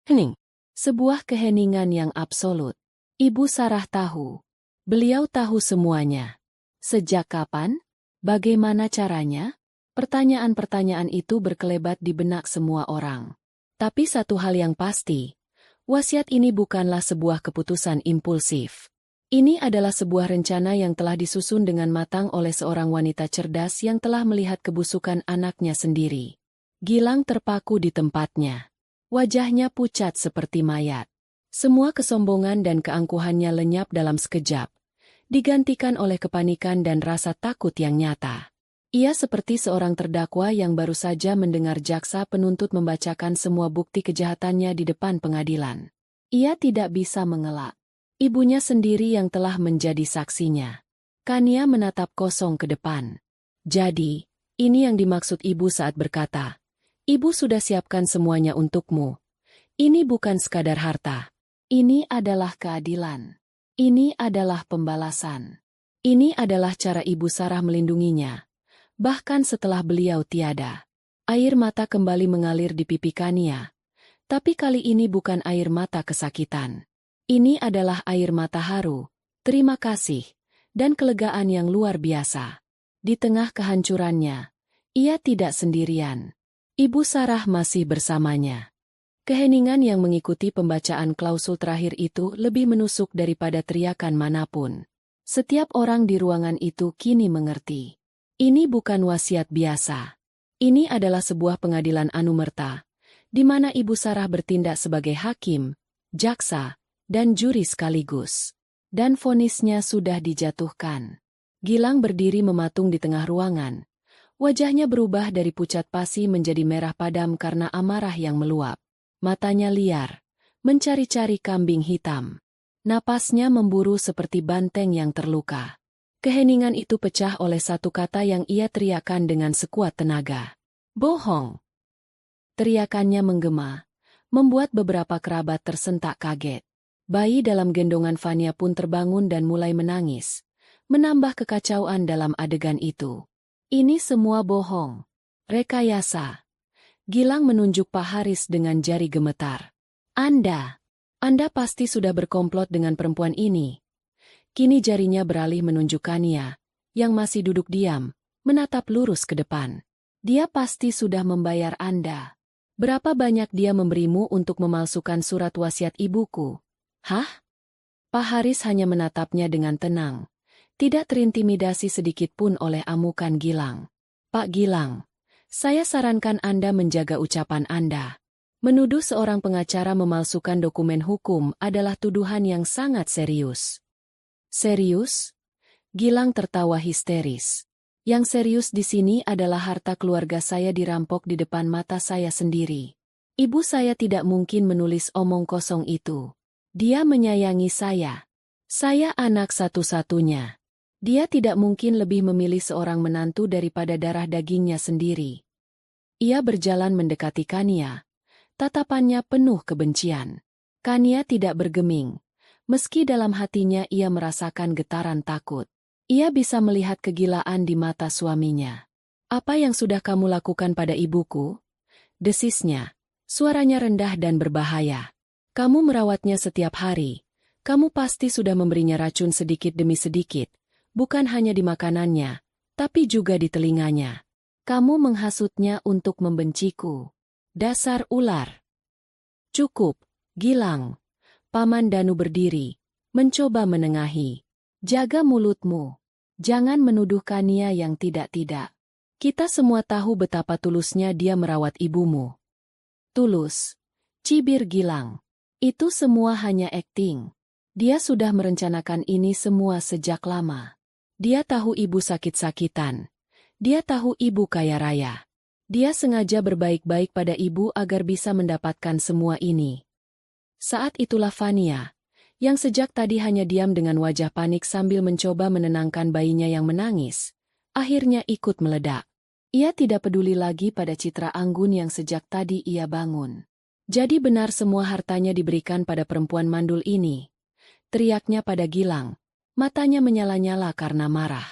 Hening. Sebuah keheningan yang absolut. Ibu Sarah tahu. Beliau tahu semuanya. Sejak kapan? Bagaimana caranya? Pertanyaan-pertanyaan itu berkelebat di benak semua orang. Tapi satu hal yang pasti, wasiat ini bukanlah sebuah keputusan impulsif. Ini adalah sebuah rencana yang telah disusun dengan matang oleh seorang wanita cerdas yang telah melihat kebusukan anaknya sendiri. Gilang terpaku di tempatnya. Wajahnya pucat seperti mayat. Semua kesombongan dan keangkuhannya lenyap dalam sekejap, digantikan oleh kepanikan dan rasa takut yang nyata. Ia seperti seorang terdakwa yang baru saja mendengar jaksa penuntut membacakan semua bukti kejahatannya di depan pengadilan. Ia tidak bisa mengelak. Ibunya sendiri yang telah menjadi saksinya. Kania menatap kosong ke depan. Jadi, ini yang dimaksud ibu saat berkata, "Ibu sudah siapkan semuanya untukmu." Ini bukan sekadar harta. Ini adalah keadilan. Ini adalah pembalasan. Ini adalah cara Ibu Sarah melindunginya. Bahkan setelah beliau tiada. Air mata kembali mengalir di pipi Kania. Tapi kali ini bukan air mata kesakitan. Ini adalah air mata haru, terima kasih, dan kelegaan yang luar biasa. Di tengah kehancurannya, ia tidak sendirian. Ibu Sarah masih bersamanya. Keheningan yang mengikuti pembacaan klausul terakhir itu lebih menusuk daripada teriakan manapun. Setiap orang di ruangan itu kini mengerti. Ini bukan wasiat biasa. Ini adalah sebuah pengadilan anumerta, di mana Ibu Sarah bertindak sebagai hakim, jaksa, dan juri sekaligus. Dan vonisnya sudah dijatuhkan. Gilang berdiri mematung di tengah ruangan. Wajahnya berubah dari pucat pasi menjadi merah padam karena amarah yang meluap. Matanya liar, mencari-cari kambing hitam. Napasnya memburu seperti banteng yang terluka. Keheningan itu pecah oleh satu kata yang ia teriakkan dengan sekuat tenaga. Bohong! Teriakannya menggema, membuat beberapa kerabat tersentak kaget. Bayi dalam gendongan Fania pun terbangun dan mulai menangis, menambah kekacauan dalam adegan itu. Ini semua bohong. Rekayasa. Gilang menunjuk Pak Haris dengan jari gemetar. Anda pasti sudah berkomplot dengan perempuan ini. Kini jarinya beralih menunjuk Kania, yang masih duduk diam, menatap lurus ke depan. Dia pasti sudah membayar Anda. Berapa banyak dia memberimu untuk memalsukan surat wasiat ibuku? Hah? Pak Haris hanya menatapnya dengan tenang. Tidak terintimidasi sedikit pun oleh amukan Gilang. Pak Gilang, saya sarankan Anda menjaga ucapan Anda. Menuduh seorang pengacara memalsukan dokumen hukum adalah tuduhan yang sangat serius. Serius? Gilang tertawa histeris. Yang serius di sini adalah harta keluarga saya dirampok di depan mata saya sendiri. Ibu saya tidak mungkin menulis omong kosong itu. Dia menyayangi saya. Saya anak satu-satunya. Dia tidak mungkin lebih memilih seorang menantu daripada darah dagingnya sendiri. Ia berjalan mendekati Kania. Tatapannya penuh kebencian. Kania tidak bergeming. Meski dalam hatinya ia merasakan getaran takut. Ia bisa melihat kegilaan di mata suaminya. Apa yang sudah kamu lakukan pada ibuku? Desisnya. Suaranya rendah dan berbahaya. Kamu merawatnya setiap hari. Kamu pasti sudah memberinya racun sedikit demi sedikit. Bukan hanya di makanannya, tapi juga di telinganya. Kamu menghasutnya untuk membenciku. Dasar ular. Cukup, Gilang. Paman Danu berdiri, mencoba menengahi. Jaga mulutmu. Jangan menuduh Kania yang tidak-tidak. Kita semua tahu betapa tulusnya dia merawat ibumu. Tulus. Cibir Gilang. Itu semua hanya akting. Dia sudah merencanakan ini semua sejak lama. Dia tahu ibu sakit-sakitan. Dia tahu ibu kaya raya. Dia sengaja berbaik-baik pada ibu agar bisa mendapatkan semua ini. Saat itulah Fania, yang sejak tadi hanya diam dengan wajah panik sambil mencoba menenangkan bayinya yang menangis, akhirnya ikut meledak. Ia tidak peduli lagi pada citra anggun yang sejak tadi ia bangun. Jadi benar semua hartanya diberikan pada perempuan mandul ini. Teriaknya pada Gilang, matanya menyala-nyala karena marah.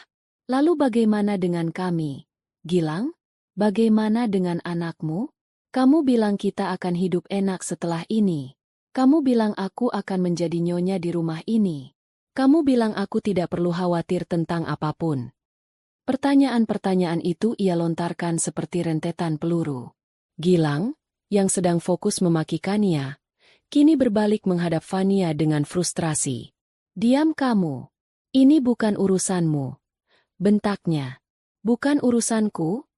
Lalu bagaimana dengan kami? Gilang? Bagaimana dengan anakmu? Kamu bilang kita akan hidup enak setelah ini. Kamu bilang aku akan menjadi nyonya di rumah ini. Kamu bilang aku tidak perlu khawatir tentang apapun. Pertanyaan-pertanyaan itu ia lontarkan seperti rentetan peluru. Gilang, yang sedang fokus memaki Kania, kini berbalik menghadap Fania dengan frustrasi. Diam kamu. Ini bukan urusanmu. Bentaknya. Bukan urusanku?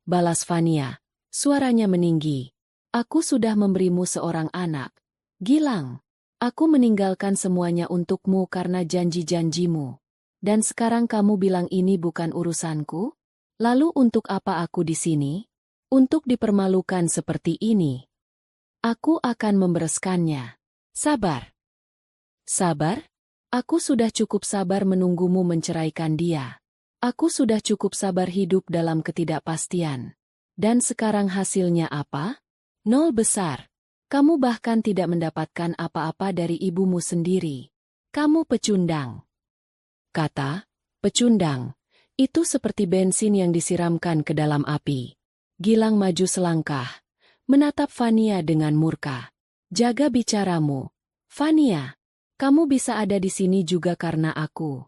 Balas Fania. Suaranya meninggi. Aku sudah memberimu seorang anak. Gilang. Aku meninggalkan semuanya untukmu karena janji-janjimu. Dan sekarang kamu bilang ini bukan urusanku? Lalu untuk apa aku di sini? Untuk dipermalukan seperti ini. Aku akan membereskannya. Sabar. Sabar? Aku sudah cukup sabar menunggumu menceraikan dia. Aku sudah cukup sabar hidup dalam ketidakpastian. Dan sekarang hasilnya apa? Nol besar. Kamu bahkan tidak mendapatkan apa-apa dari ibumu sendiri. Kamu pecundang. Kata, pecundang, itu seperti bensin yang disiramkan ke dalam api. Gilang maju selangkah, menatap Fania dengan murka. Jaga bicaramu. Fania, kamu bisa ada di sini juga karena aku.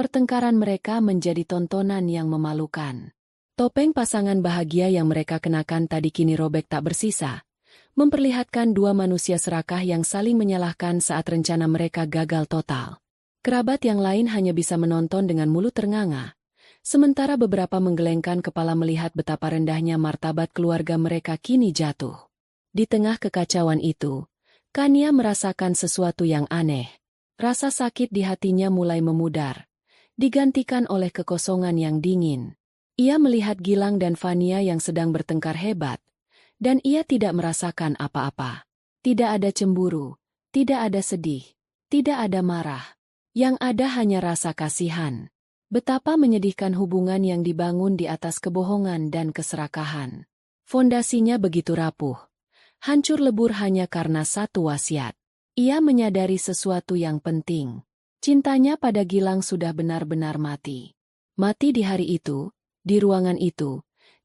Pertengkaran mereka menjadi tontonan yang memalukan. Topeng pasangan bahagia yang mereka kenakan tadi kini robek tak bersisa, memperlihatkan dua manusia serakah yang saling menyalahkan saat rencana mereka gagal total. Kerabat yang lain hanya bisa menonton dengan mulut ternganga, sementara beberapa menggelengkan kepala melihat betapa rendahnya martabat keluarga mereka kini jatuh. Di tengah kekacauan itu, Kania merasakan sesuatu yang aneh. Rasa sakit di hatinya mulai memudar, digantikan oleh kekosongan yang dingin. Ia melihat Gilang dan Fania yang sedang bertengkar hebat, dan ia tidak merasakan apa-apa. Tidak ada cemburu, tidak ada sedih, tidak ada marah. Yang ada hanya rasa kasihan. Betapa menyedihkan hubungan yang dibangun di atas kebohongan dan keserakahan. Fondasinya begitu rapuh. Hancur lebur hanya karena satu wasiat. Ia menyadari sesuatu yang penting. Cintanya pada Gilang sudah benar-benar mati. Mati di hari itu, di ruangan itu,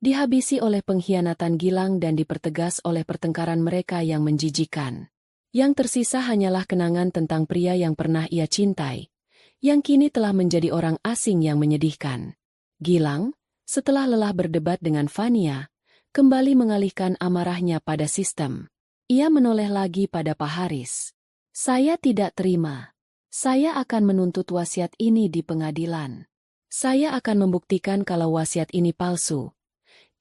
dihabisi oleh pengkhianatan Gilang dan dipertegas oleh pertengkaran mereka yang menjijikan. Yang tersisa hanyalah kenangan tentang pria yang pernah ia cintai, yang kini telah menjadi orang asing yang menyedihkan. Gilang, setelah lelah berdebat dengan Fania, kembali mengalihkan amarahnya pada sistem. Ia menoleh lagi pada Pak Haris. Saya tidak terima. Saya akan menuntut wasiat ini di pengadilan. Saya akan membuktikan kalau wasiat ini palsu.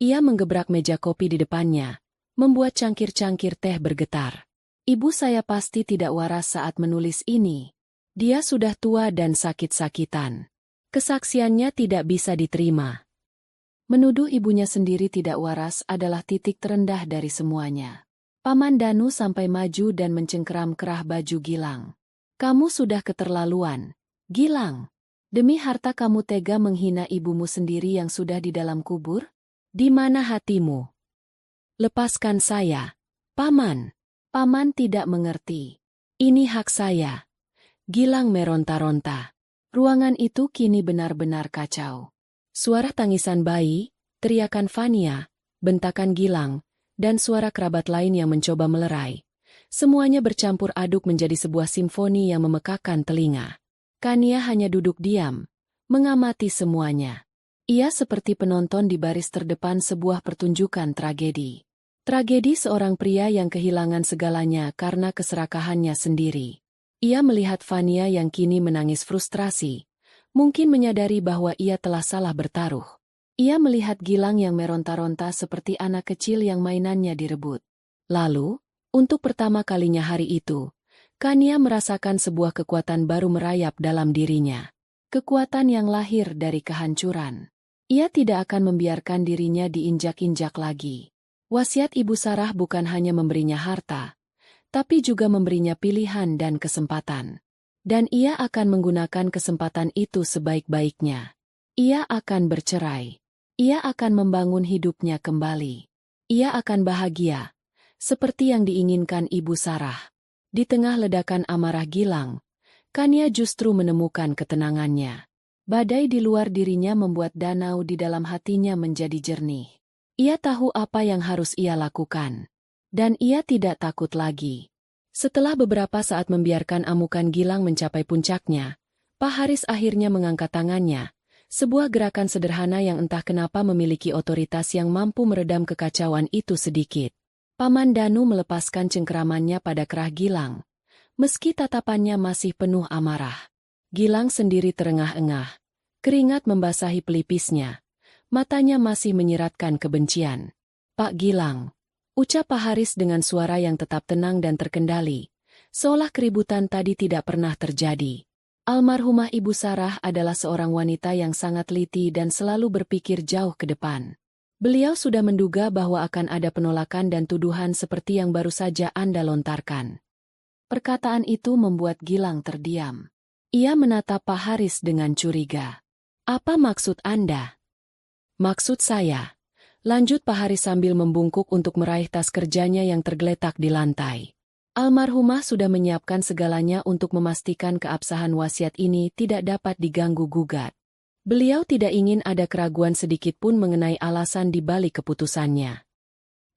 Ia menggebrak meja kopi di depannya, membuat cangkir-cangkir teh bergetar. Ibu saya pasti tidak waras saat menulis ini. Dia sudah tua dan sakit-sakitan. Kesaksiannya tidak bisa diterima. Menuduh ibunya sendiri tidak waras adalah titik terendah dari semuanya. Paman Danu sampai maju dan mencengkeram kerah baju Gilang. Kamu sudah keterlaluan, Gilang. Demi harta kamu tega menghina ibumu sendiri yang sudah di dalam kubur? Di mana hatimu? Lepaskan saya, Paman. Paman tidak mengerti. Ini hak saya. Gilang meronta-ronta. Ruangan itu kini benar-benar kacau. Suara tangisan bayi, teriakan Fania, bentakan Gilang, dan suara kerabat lain yang mencoba melerai. Semuanya bercampur aduk menjadi sebuah simfoni yang memekakkan telinga. Kania hanya duduk diam, mengamati semuanya. Ia seperti penonton di baris terdepan sebuah pertunjukan tragedi. Tragedi seorang pria yang kehilangan segalanya karena keserakahannya sendiri. Ia melihat Fania yang kini menangis frustrasi, mungkin menyadari bahwa ia telah salah bertaruh. Ia melihat Gilang yang meronta-ronta seperti anak kecil yang mainannya direbut. Lalu, untuk pertama kalinya hari itu, Kania merasakan sebuah kekuatan baru merayap dalam dirinya. Kekuatan yang lahir dari kehancuran. Ia tidak akan membiarkan dirinya diinjak-injak lagi. Wasiat Ibu Sarah bukan hanya memberinya harta, tapi juga memberinya pilihan dan kesempatan. Dan ia akan menggunakan kesempatan itu sebaik-baiknya. Ia akan bercerai. Ia akan membangun hidupnya kembali. Ia akan bahagia, seperti yang diinginkan Ibu Sarah. Di tengah ledakan amarah Gilang, Kania justru menemukan ketenangannya. Badai di luar dirinya membuat danau di dalam hatinya menjadi jernih. Ia tahu apa yang harus ia lakukan. Dan ia tidak takut lagi. Setelah beberapa saat membiarkan amukan Gilang mencapai puncaknya, Pak Haris akhirnya mengangkat tangannya, sebuah gerakan sederhana yang entah kenapa memiliki otoritas yang mampu meredam kekacauan itu sedikit. Paman Danu melepaskan cengkeramannya pada kerah Gilang, meski tatapannya masih penuh amarah. Gilang sendiri terengah-engah, keringat membasahi pelipisnya. Matanya masih menyiratkan kebencian. Pak Gilang, ucap Pak Haris dengan suara yang tetap tenang dan terkendali, Seolah keributan tadi tidak pernah terjadi. Almarhumah Ibu Sarah adalah seorang wanita yang sangat teliti dan selalu berpikir jauh ke depan. Beliau sudah menduga bahwa akan ada penolakan dan tuduhan seperti yang baru saja Anda lontarkan. Perkataan itu membuat Gilang terdiam. Ia menatap Pak Haris dengan curiga. Apa maksud Anda? Maksud saya. Lanjut Pak Haris sambil membungkuk untuk meraih tas kerjanya yang tergeletak di lantai. Almarhumah sudah menyiapkan segalanya untuk memastikan keabsahan wasiat ini tidak dapat diganggu-gugat. Beliau tidak ingin ada keraguan sedikit pun mengenai alasan di balik keputusannya.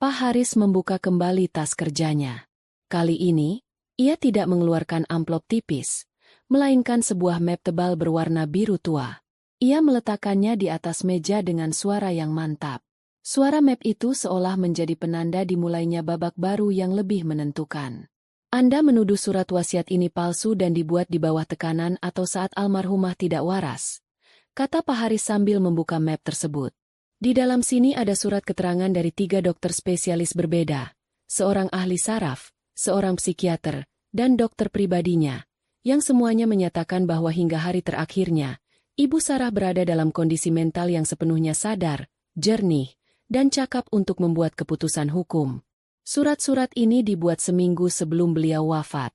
Pak Haris membuka kembali tas kerjanya. Kali ini, ia tidak mengeluarkan amplop tipis, melainkan sebuah map tebal berwarna biru tua. Ia meletakkannya di atas meja dengan suara yang mantap. Suara map itu seolah menjadi penanda dimulainya babak baru yang lebih menentukan. Anda menuduh surat wasiat ini palsu dan dibuat di bawah tekanan atau saat almarhumah tidak waras, kata Pak Haris sambil membuka map tersebut. Di dalam sini ada surat keterangan dari 3 dokter spesialis berbeda, seorang ahli saraf, seorang psikiater, dan dokter pribadinya, yang semuanya menyatakan bahwa hingga hari terakhirnya, Ibu Sarah berada dalam kondisi mental yang sepenuhnya sadar, jernih, dan cakap untuk membuat keputusan hukum. Surat-surat ini dibuat seminggu sebelum beliau wafat.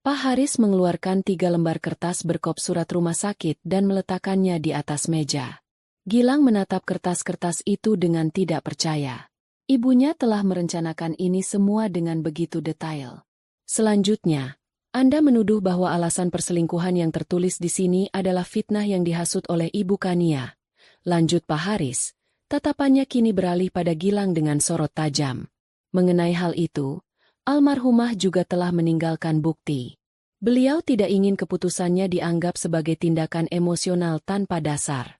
Pak Haris mengeluarkan 3 lembar kertas berkop surat rumah sakit dan meletakkannya di atas meja. Gilang menatap kertas-kertas itu dengan tidak percaya. Ibunya telah merencanakan ini semua dengan begitu detail. Selanjutnya, Anda menuduh bahwa alasan perselingkuhan yang tertulis di sini adalah fitnah yang dihasut oleh Ibu Kania. Lanjut Pak Haris. Tatapannya kini beralih pada Gilang dengan sorot tajam. Mengenai hal itu, almarhumah juga telah meninggalkan bukti. Beliau tidak ingin keputusannya dianggap sebagai tindakan emosional tanpa dasar.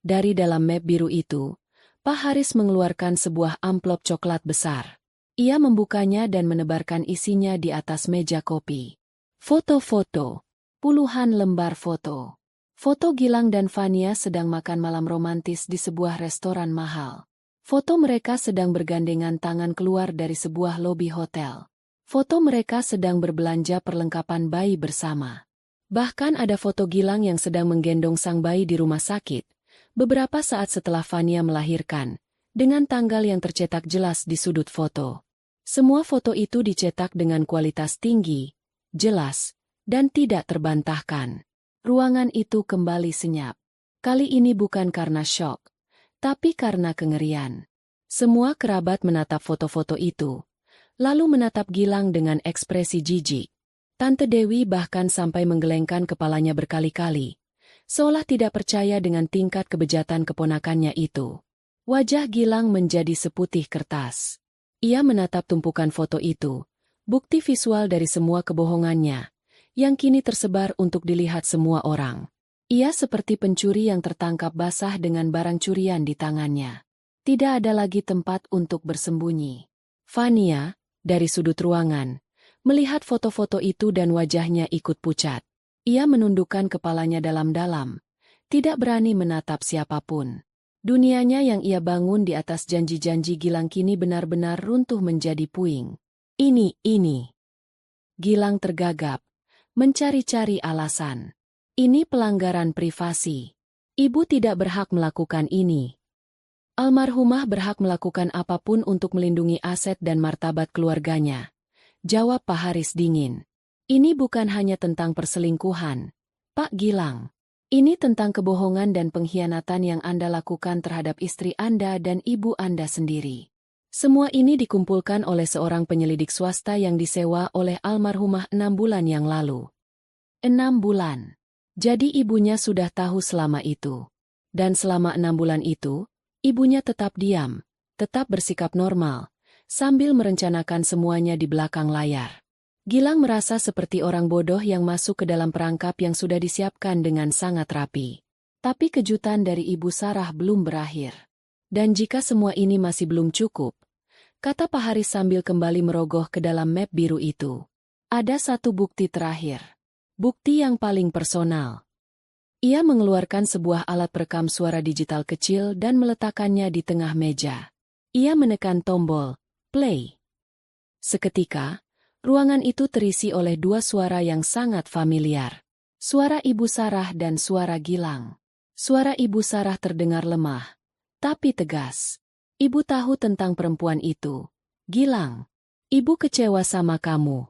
Dari dalam map biru itu, Pak Haris mengeluarkan sebuah amplop coklat besar. Ia membukanya dan menebarkan isinya di atas meja kopi. Foto-foto. Puluhan lembar foto. Foto Gilang dan Fania sedang makan malam romantis di sebuah restoran mahal. Foto mereka sedang bergandengan tangan keluar dari sebuah lobi hotel. Foto mereka sedang berbelanja perlengkapan bayi bersama. Bahkan ada foto Gilang yang sedang menggendong sang bayi di rumah sakit, beberapa saat setelah Fania melahirkan, dengan tanggal yang tercetak jelas di sudut foto. Semua foto itu dicetak dengan kualitas tinggi, jelas, dan tidak terbantahkan. Ruangan itu kembali senyap. Kali ini bukan karena syok, tapi karena kengerian. Semua kerabat menatap foto-foto itu, lalu menatap Gilang dengan ekspresi jijik. Tante Dewi bahkan sampai menggelengkan kepalanya berkali-kali, seolah tidak percaya dengan tingkat kebejatan keponakannya itu. Wajah Gilang menjadi seputih kertas. Ia menatap tumpukan foto itu, bukti visual dari semua kebohongannya, yang kini tersebar untuk dilihat semua orang. Ia seperti pencuri yang tertangkap basah dengan barang curian di tangannya. Tidak ada lagi tempat untuk bersembunyi. Fania, dari sudut ruangan, melihat foto-foto itu dan wajahnya ikut pucat. Ia menundukkan kepalanya dalam-dalam, tidak berani menatap siapapun. Dunianya yang ia bangun di atas janji-janji Gilang kini benar-benar runtuh menjadi puing. Ini. Gilang tergagap, mencari-cari alasan. Ini pelanggaran privasi. Ibu tidak berhak melakukan ini. Almarhumah berhak melakukan apapun untuk melindungi aset dan martabat keluarganya. Jawab Pak Haris dingin. Ini bukan hanya tentang perselingkuhan, Pak Gilang. Ini tentang kebohongan dan pengkhianatan yang Anda lakukan terhadap istri Anda dan ibu Anda sendiri. Semua ini dikumpulkan oleh seorang penyelidik swasta yang disewa oleh almarhumah 6 bulan yang lalu. 6 bulan. Jadi ibunya sudah tahu selama itu. Dan selama 6 bulan itu, ibunya tetap diam, tetap bersikap normal, sambil merencanakan semuanya di belakang layar. Gilang merasa seperti orang bodoh yang masuk ke dalam perangkap yang sudah disiapkan dengan sangat rapi. Tapi kejutan dari Ibu Sarah belum berakhir. Dan jika semua ini masih belum cukup, kata Pak Haris sambil kembali merogoh ke dalam map biru itu, ada satu bukti terakhir. Bukti yang paling personal. Ia mengeluarkan sebuah alat perekam suara digital kecil dan meletakkannya di tengah meja. Ia menekan tombol play. Seketika, Ruangan itu terisi oleh dua suara yang sangat familiar. Suara Ibu Sarah dan suara Gilang. Suara Ibu Sarah terdengar lemah, tapi tegas. Ibu tahu tentang perempuan itu. Gilang, ibu kecewa sama kamu.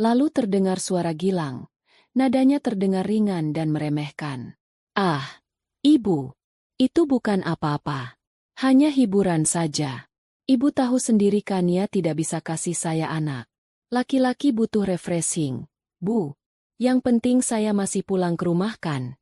Lalu terdengar suara Gilang. Nadanya terdengar ringan dan meremehkan. Ah, ibu, itu bukan apa-apa. Hanya hiburan saja. Ibu tahu sendiri Kania tidak bisa kasih saya anak. Laki-laki butuh refreshing, Bu. Yang penting saya masih pulang ke rumah kan?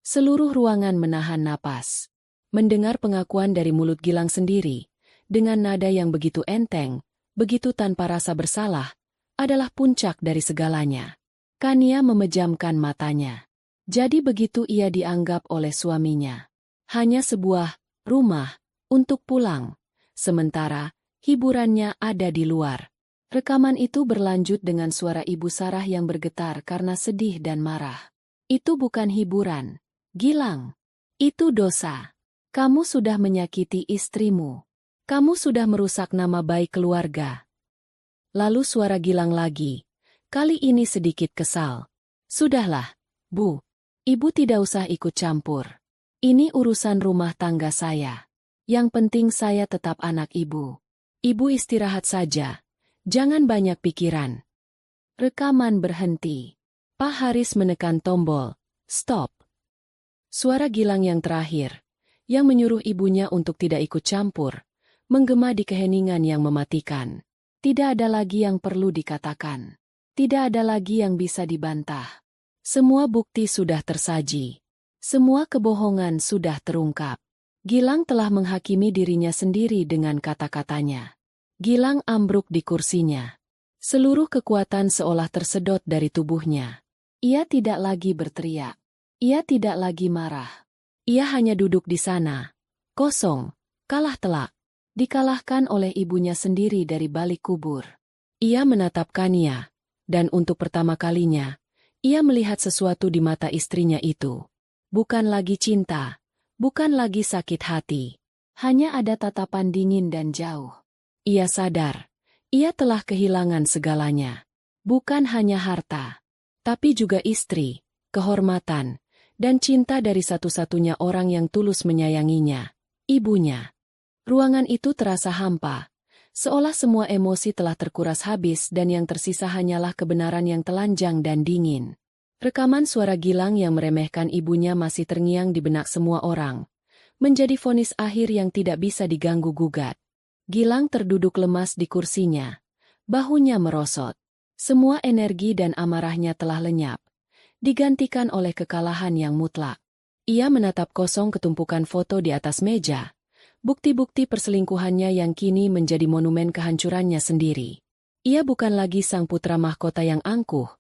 Seluruh ruangan menahan napas. Mendengar pengakuan dari mulut Gilang sendiri, dengan nada yang begitu enteng, begitu tanpa rasa bersalah, adalah puncak dari segalanya. Kania memejamkan matanya. Jadi begitu ia dianggap oleh suaminya. Hanya sebuah rumah untuk pulang. Sementara hiburannya ada di luar. Rekaman itu berlanjut dengan suara Ibu Sarah yang bergetar karena sedih dan marah. Itu bukan hiburan, Gilang. Itu dosa. Kamu sudah menyakiti istrimu. Kamu sudah merusak nama baik keluarga. Lalu suara Gilang lagi. Kali ini sedikit kesal. Sudahlah, Bu. Ibu tidak usah ikut campur. Ini urusan rumah tangga saya. Yang penting saya tetap anak ibu. Ibu istirahat saja. Jangan banyak pikiran. Rekaman berhenti. Pak Haris menekan tombol. Stop. Suara Gilang yang terakhir, yang menyuruh ibunya untuk tidak ikut campur, menggema di keheningan yang mematikan. Tidak ada lagi yang perlu dikatakan. Tidak ada lagi yang bisa dibantah. Semua bukti sudah tersaji. Semua kebohongan sudah terungkap. Gilang telah menghakimi dirinya sendiri dengan kata-katanya. Gilang ambruk di kursinya. Seluruh kekuatan seolah tersedot dari tubuhnya. Ia tidak lagi berteriak. Ia tidak lagi marah. Ia hanya duduk di sana. Kosong, kalah telak. Dikalahkan oleh ibunya sendiri dari balik kubur. Ia menatap Kania. Dan untuk pertama kalinya, ia melihat sesuatu di mata istrinya itu. Bukan lagi cinta. Bukan lagi sakit hati. Hanya ada tatapan dingin dan jauh. Ia sadar, ia telah kehilangan segalanya. Bukan hanya harta, tapi juga istri, kehormatan, dan cinta dari satu-satunya orang yang tulus menyayanginya, ibunya. Ruangan itu terasa hampa, seolah semua emosi telah terkuras habis dan yang tersisa hanyalah kebenaran yang telanjang dan dingin. Rekaman suara Gilang yang meremehkan ibunya masih terngiang di benak semua orang, menjadi vonis akhir yang tidak bisa diganggu-gugat. Gilang terduduk lemas di kursinya. Bahunya merosot. Semua energi dan amarahnya telah lenyap. Digantikan oleh kekalahan yang mutlak. Ia menatap kosong ketumpukan foto di atas meja. Bukti-bukti perselingkuhannya yang kini menjadi monumen kehancurannya sendiri. Ia bukan lagi sang putra mahkota yang angkuh.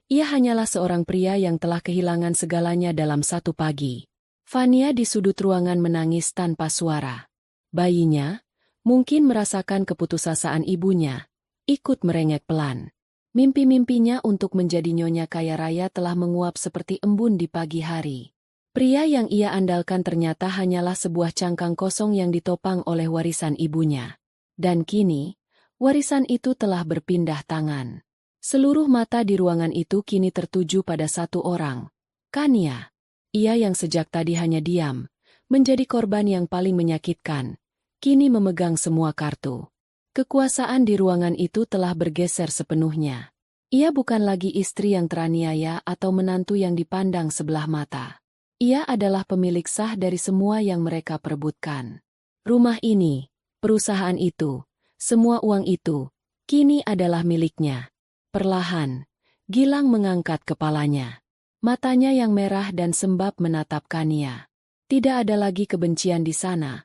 Ia hanyalah seorang pria yang telah kehilangan segalanya dalam satu pagi. Fania di sudut ruangan menangis tanpa suara. Bayinya, mungkin merasakan keputusasaan ibunya, ikut merengek pelan. Mimpi-mimpinya untuk menjadi nyonya kaya raya telah menguap seperti embun di pagi hari. Pria yang ia andalkan ternyata hanyalah sebuah cangkang kosong yang ditopang oleh warisan ibunya. Dan kini, warisan itu telah berpindah tangan. Seluruh mata di ruangan itu kini tertuju pada satu orang, Kania. Ia yang sejak tadi hanya diam, menjadi korban yang paling menyakitkan. Kini memegang semua kartu. Kekuasaan di ruangan itu telah bergeser sepenuhnya. Ia bukan lagi istri yang teraniaya atau menantu yang dipandang sebelah mata. Ia adalah pemilik sah dari semua yang mereka perebutkan. Rumah ini, perusahaan itu, semua uang itu, kini adalah miliknya. Perlahan, Gilang mengangkat kepalanya. Matanya yang merah dan sembab menatap Kania. Tidak ada lagi kebencian di sana.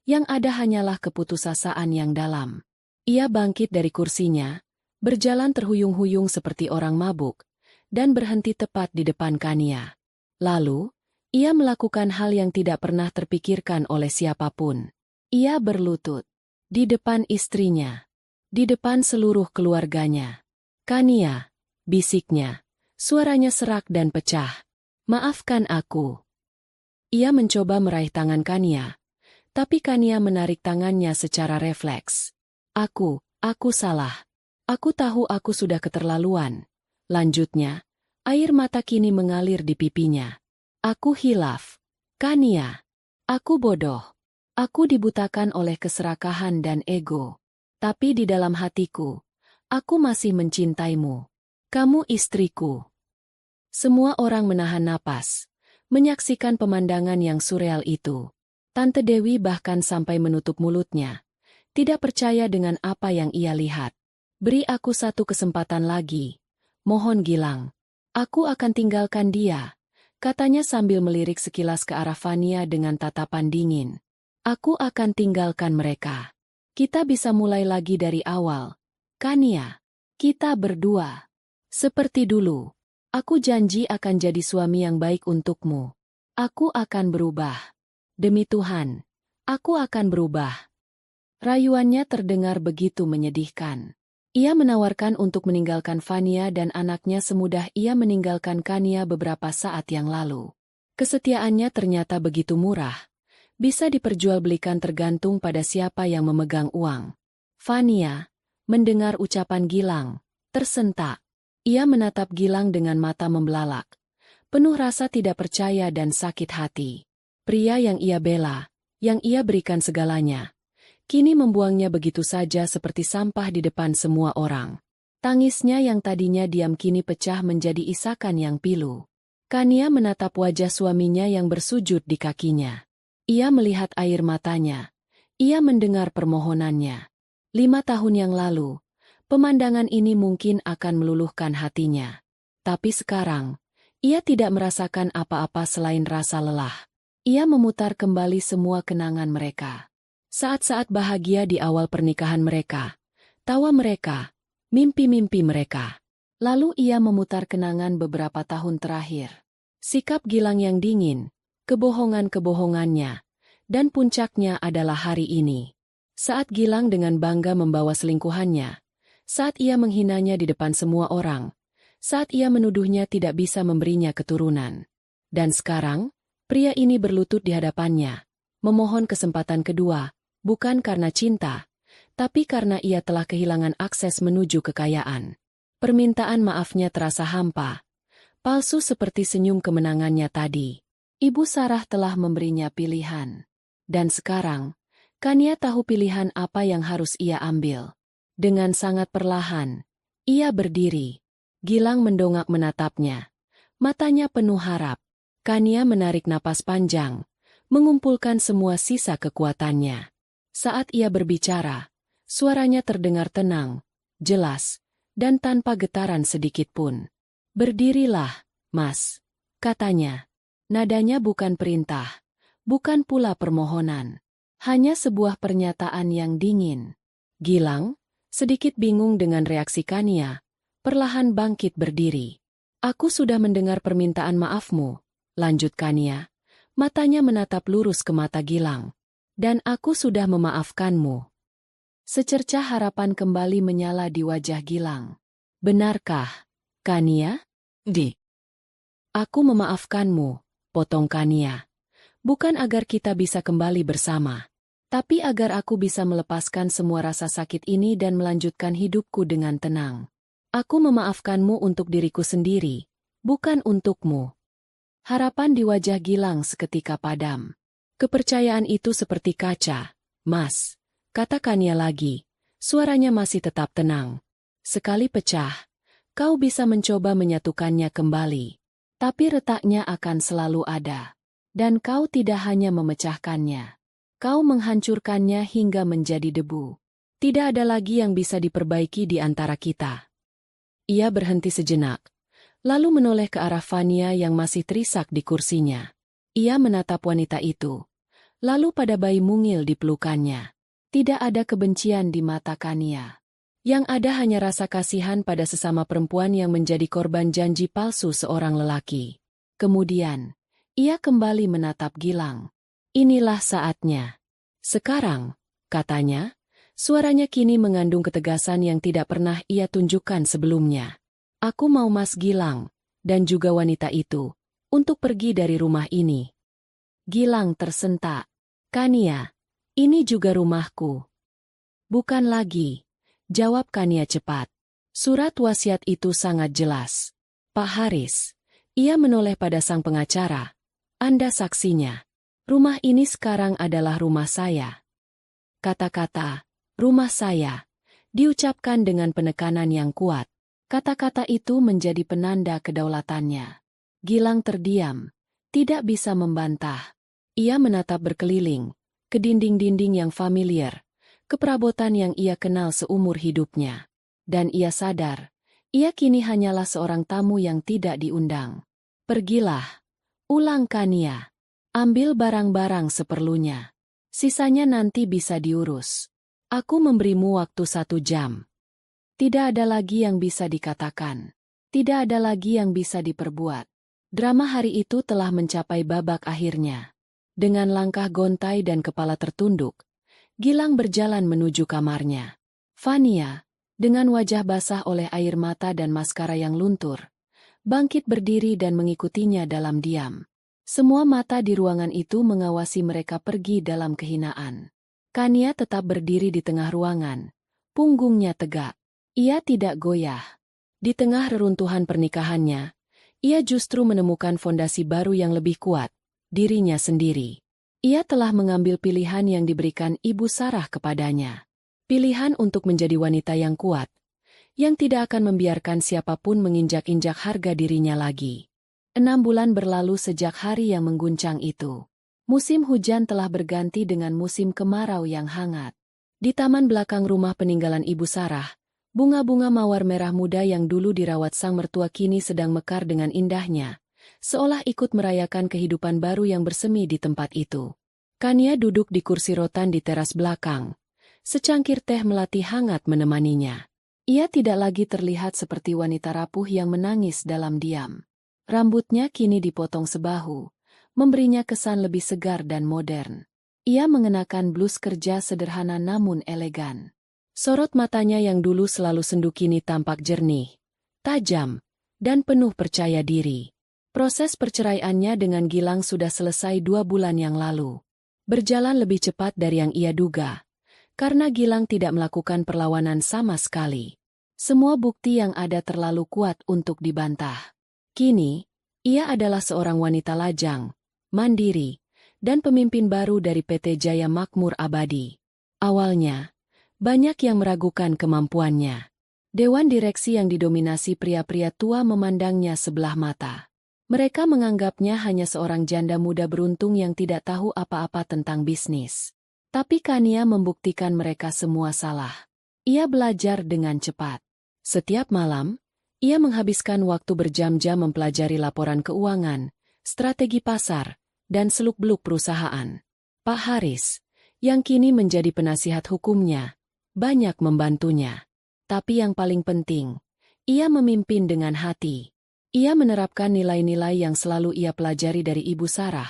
Yang ada hanyalah keputusasaan yang dalam. Ia bangkit dari kursinya, berjalan terhuyung-huyung seperti orang mabuk, dan berhenti tepat di depan Kania. Lalu, ia melakukan hal yang tidak pernah terpikirkan oleh siapapun. Ia berlutut di depan istrinya, di depan seluruh keluarganya. Kania, bisiknya, suaranya serak dan pecah. Maafkan aku. Ia mencoba meraih tangan Kania. Tapi Kania menarik tangannya secara refleks. Aku salah. Aku tahu aku sudah keterlaluan. Lanjutnya, air mata kini mengalir di pipinya. Aku hilaf. Kania. Aku bodoh. Aku dibutakan oleh keserakahan dan ego. Tapi di dalam hatiku, aku masih mencintaimu. Kamu istriku. Semua orang menahan napas, menyaksikan pemandangan yang surreal itu. Tante Dewi bahkan sampai menutup mulutnya, tidak percaya dengan apa yang ia lihat. Beri aku satu kesempatan lagi. Mohon Gilang. Aku akan tinggalkan dia, katanya sambil melirik sekilas ke arah Fania dengan tatapan dingin. Aku akan tinggalkan mereka. Kita bisa mulai lagi dari awal. Kania. Kita berdua. Seperti dulu. Aku janji akan jadi suami yang baik untukmu. Aku akan berubah. Demi Tuhan, aku akan berubah. Rayuannya terdengar begitu menyedihkan. Ia menawarkan untuk meninggalkan Fania dan anaknya semudah ia meninggalkan Kania beberapa saat yang lalu. Kesetiaannya ternyata begitu murah. Bisa diperjualbelikan tergantung pada siapa yang memegang uang. Fania, mendengar ucapan Gilang, tersentak. Ia menatap Gilang dengan mata membelalak, penuh rasa tidak percaya dan sakit hati. Pria yang ia bela, yang ia berikan segalanya, kini membuangnya begitu saja seperti sampah di depan semua orang. Tangisnya yang tadinya diam kini pecah menjadi isakan yang pilu. Kania menatap wajah suaminya yang bersujud di kakinya. Ia melihat air matanya. Ia mendengar permohonannya. 5 tahun yang lalu, pemandangan ini mungkin akan meluluhkan hatinya. Tapi sekarang, ia tidak merasakan apa-apa selain rasa lelah. Ia memutar kembali semua kenangan mereka. Saat-saat bahagia di awal pernikahan mereka, tawa mereka, mimpi-mimpi mereka. Lalu ia memutar kenangan beberapa tahun terakhir. Sikap Gilang yang dingin, kebohongan-kebohongannya, dan puncaknya adalah hari ini. Saat Gilang dengan bangga membawa selingkuhannya, saat ia menghinanya di depan semua orang, saat ia menuduhnya tidak bisa memberinya keturunan. Dan sekarang, pria ini berlutut di hadapannya, memohon kesempatan kedua, bukan karena cinta, tapi karena ia telah kehilangan akses menuju kekayaan. Permintaan maafnya terasa hampa, palsu seperti senyum kemenangannya tadi. Ibu Sarah telah memberinya pilihan. Dan sekarang, Kania tahu pilihan apa yang harus ia ambil. Dengan sangat perlahan, ia berdiri. Gilang mendongak menatapnya. Matanya penuh harap. Kania menarik napas panjang, mengumpulkan semua sisa kekuatannya. Saat ia berbicara, suaranya terdengar tenang, jelas, dan tanpa getaran sedikit pun. Berdirilah, Mas, katanya. Nadanya bukan perintah, bukan pula permohonan. Hanya sebuah pernyataan yang dingin. Gilang, sedikit bingung dengan reaksi Kania, perlahan bangkit berdiri. Aku sudah mendengar permintaan maafmu, lanjut Kania. Matanya menatap lurus ke mata Gilang. Dan aku sudah memaafkanmu. Secercah harapan kembali menyala di wajah Gilang. Benarkah, Kania? Aku memaafkanmu, potong Kania. Bukan agar kita bisa kembali bersama, tapi agar aku bisa melepaskan semua rasa sakit ini dan melanjutkan hidupku dengan tenang. Aku memaafkanmu untuk diriku sendiri, bukan untukmu. Harapan di wajah Gilang seketika padam. Kepercayaan itu seperti kaca. Mas, kata Kania lagi, suaranya masih tetap tenang. Sekali pecah, kau bisa mencoba menyatukannya kembali. Tapi retaknya akan selalu ada. Dan kau tidak hanya memecahkannya. Kau menghancurkannya hingga menjadi debu. Tidak ada lagi yang bisa diperbaiki di antara kita. Ia berhenti sejenak, lalu menoleh ke arah Fania yang masih terisak di kursinya. Ia menatap wanita itu, lalu pada bayi mungil di pelukannya. Tidak ada kebencian di mata Kania. Yang ada hanya rasa kasihan pada sesama perempuan yang menjadi korban janji palsu seorang lelaki. Kemudian, ia kembali menatap Gilang. Inilah saatnya. Sekarang, katanya, suaranya kini mengandung ketegasan yang tidak pernah ia tunjukkan sebelumnya. Aku mau Mas Gilang, dan juga wanita itu, untuk pergi dari rumah ini. Gilang tersentak. Kania, ini juga rumahku. Bukan lagi, jawab Kania cepat. Surat wasiat itu sangat jelas. Pak Haris, ia menoleh pada sang pengacara. Anda saksinya. Rumah ini sekarang adalah rumah saya. Kata-kata, rumah saya, diucapkan dengan penekanan yang kuat. Kata-kata itu menjadi penanda kedaulatannya. Gilang terdiam, tidak bisa membantah. Ia menatap berkeliling, ke dinding-dinding yang familiar, ke perabotan yang ia kenal seumur hidupnya. Dan ia sadar, ia kini hanyalah seorang tamu yang tidak diundang. Pergilah, ulang Kania. Ambil barang-barang seperlunya. Sisanya nanti bisa diurus. Aku memberimu waktu 1 jam. Tidak ada lagi yang bisa dikatakan. Tidak ada lagi yang bisa diperbuat. Drama hari itu telah mencapai babak akhirnya. Dengan langkah gontai dan kepala tertunduk, Gilang berjalan menuju kamarnya. Fania, dengan wajah basah oleh air mata dan maskara yang luntur, bangkit berdiri dan mengikutinya dalam diam. Semua mata di ruangan itu mengawasi mereka pergi dalam kehinaan. Kania tetap berdiri di tengah ruangan, punggungnya tegak. Ia tidak goyah. Di tengah reruntuhan pernikahannya, ia justru menemukan fondasi baru yang lebih kuat, dirinya sendiri. Ia telah mengambil pilihan yang diberikan Ibu Sarah kepadanya. Pilihan untuk menjadi wanita yang kuat, yang tidak akan membiarkan siapapun menginjak-injak harga dirinya lagi. 6 bulan berlalu sejak hari yang mengguncang itu. Musim hujan telah berganti dengan musim kemarau yang hangat. Di taman belakang rumah peninggalan Ibu Sarah, bunga-bunga mawar merah muda yang dulu dirawat sang mertua kini sedang mekar dengan indahnya, seolah ikut merayakan kehidupan baru yang bersemi di tempat itu. Kania duduk di kursi rotan di teras belakang. Secangkir teh melati hangat menemaninya. Ia tidak lagi terlihat seperti wanita rapuh yang menangis dalam diam. Rambutnya kini dipotong sebahu, memberinya kesan lebih segar dan modern. Ia mengenakan blus kerja sederhana namun elegan. Sorot matanya yang dulu selalu sendu kini tampak jernih, tajam, dan penuh percaya diri. Proses perceraiannya dengan Gilang sudah selesai 2 bulan yang lalu. Berjalan lebih cepat dari yang ia duga. Karena Gilang tidak melakukan perlawanan sama sekali. Semua bukti yang ada terlalu kuat untuk dibantah. Kini, ia adalah seorang wanita lajang, mandiri, dan pemimpin baru dari PT Jaya Makmur Abadi. Awalnya, banyak yang meragukan kemampuannya. Dewan direksi yang didominasi pria-pria tua memandangnya sebelah mata. Mereka menganggapnya hanya seorang janda muda beruntung yang tidak tahu apa-apa tentang bisnis. Tapi Kania membuktikan mereka semua salah. Ia belajar dengan cepat. Setiap malam, ia menghabiskan waktu berjam-jam mempelajari laporan keuangan, strategi pasar, dan seluk-beluk perusahaan. Pak Haris, yang kini menjadi penasihat hukumnya, banyak membantunya. Tapi yang paling penting, ia memimpin dengan hati. Ia menerapkan nilai-nilai yang selalu ia pelajari dari Ibu Sarah.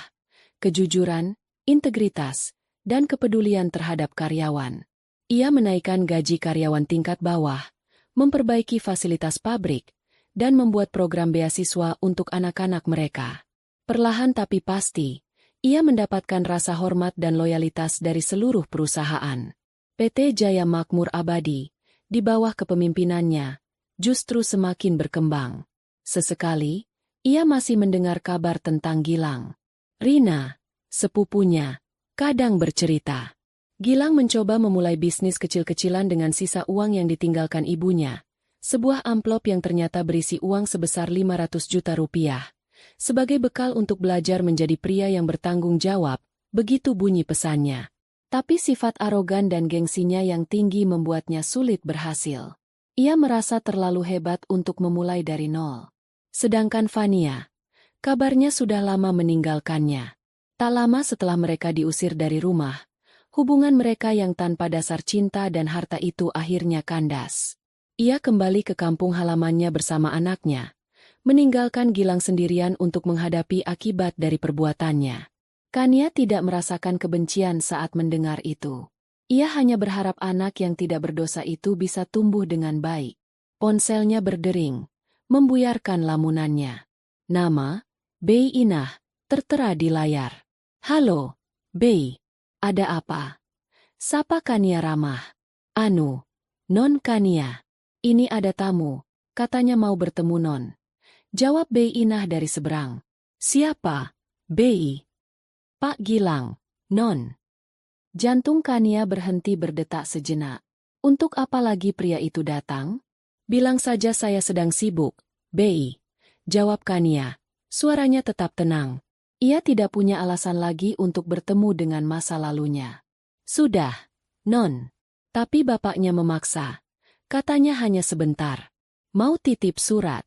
Kejujuran, integritas, dan kepedulian terhadap karyawan. Ia menaikkan gaji karyawan tingkat bawah, memperbaiki fasilitas pabrik, dan membuat program beasiswa untuk anak-anak mereka. Perlahan tapi pasti, ia mendapatkan rasa hormat dan loyalitas dari seluruh perusahaan. PT Jaya Makmur Abadi, di bawah kepemimpinannya, justru semakin berkembang. Sesekali, ia masih mendengar kabar tentang Gilang. Rina, sepupunya, kadang bercerita. Gilang mencoba memulai bisnis kecil-kecilan dengan sisa uang yang ditinggalkan ibunya. Sebuah amplop yang ternyata berisi uang sebesar 500 juta rupiah. Sebagai bekal untuk belajar menjadi pria yang bertanggung jawab, begitu bunyi pesannya. Tapi sifat arogan dan gengsinya yang tinggi membuatnya sulit berhasil. Ia merasa terlalu hebat untuk memulai dari nol. Sedangkan Fania, kabarnya sudah lama meninggalkannya. Tak lama setelah mereka diusir dari rumah, hubungan mereka yang tanpa dasar cinta dan harta itu akhirnya kandas. Ia kembali ke kampung halamannya bersama anaknya, meninggalkan Gilang sendirian untuk menghadapi akibat dari perbuatannya. Kania tidak merasakan kebencian saat mendengar itu. Ia hanya berharap anak yang tidak berdosa itu bisa tumbuh dengan baik. Ponselnya berdering, membuyarkan lamunannya. Nama, Bei Inah, tertera di layar. Halo, Bei, ada apa? Sapa Kania ramah. Anu, Non Kania. Ini ada tamu, katanya mau bertemu Non. Jawab Bei Inah dari seberang. Siapa? Bei. Pak Gilang, Non. Jantung Kania berhenti berdetak sejenak. Untuk apa lagi pria itu datang? Bilang saja saya sedang sibuk, Bei. Jawab Kania. Suaranya tetap tenang. Ia tidak punya alasan lagi untuk bertemu dengan masa lalunya. Sudah, Non. Tapi bapaknya memaksa. Katanya hanya sebentar. Mau titip surat.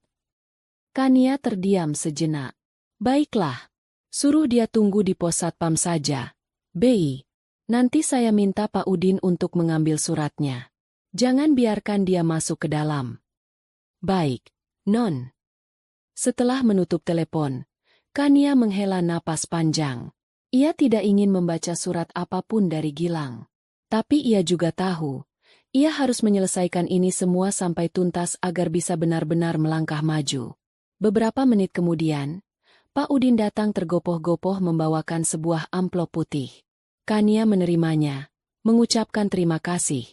Kania terdiam sejenak. Baiklah. Suruh dia tunggu di pos satpam saja. Bei. Nanti saya minta Pak Udin untuk mengambil suratnya. Jangan biarkan dia masuk ke dalam. Baik, Non. Setelah menutup telepon, Kania menghela napas panjang. Ia tidak ingin membaca surat apapun dari Gilang. Tapi ia juga tahu, ia harus menyelesaikan ini semua sampai tuntas agar bisa benar-benar melangkah maju. Beberapa menit kemudian, Pak Udin datang tergopoh-gopoh membawakan sebuah amplop putih. Kania menerimanya, mengucapkan terima kasih,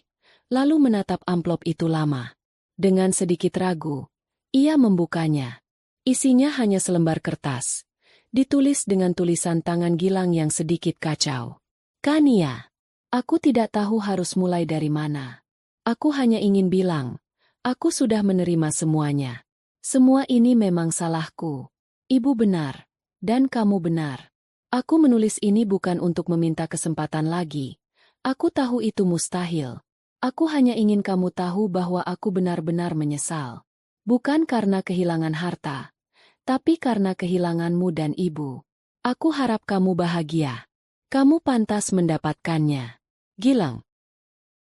lalu menatap amplop itu lama. Dengan sedikit ragu, ia membukanya. Isinya hanya selembar kertas, ditulis dengan tulisan tangan Gilang yang sedikit kacau. Kania. Aku tidak tahu harus mulai dari mana. Aku hanya ingin bilang, aku sudah menerima semuanya. Semua ini memang salahku. Ibu benar, dan kamu benar. Aku menulis ini bukan untuk meminta kesempatan lagi. Aku tahu itu mustahil. Aku hanya ingin kamu tahu bahwa aku benar-benar menyesal. Bukan karena kehilangan harta, tapi karena kehilanganmu dan ibu. Aku harap kamu bahagia. Kamu pantas mendapatkannya. Gilang.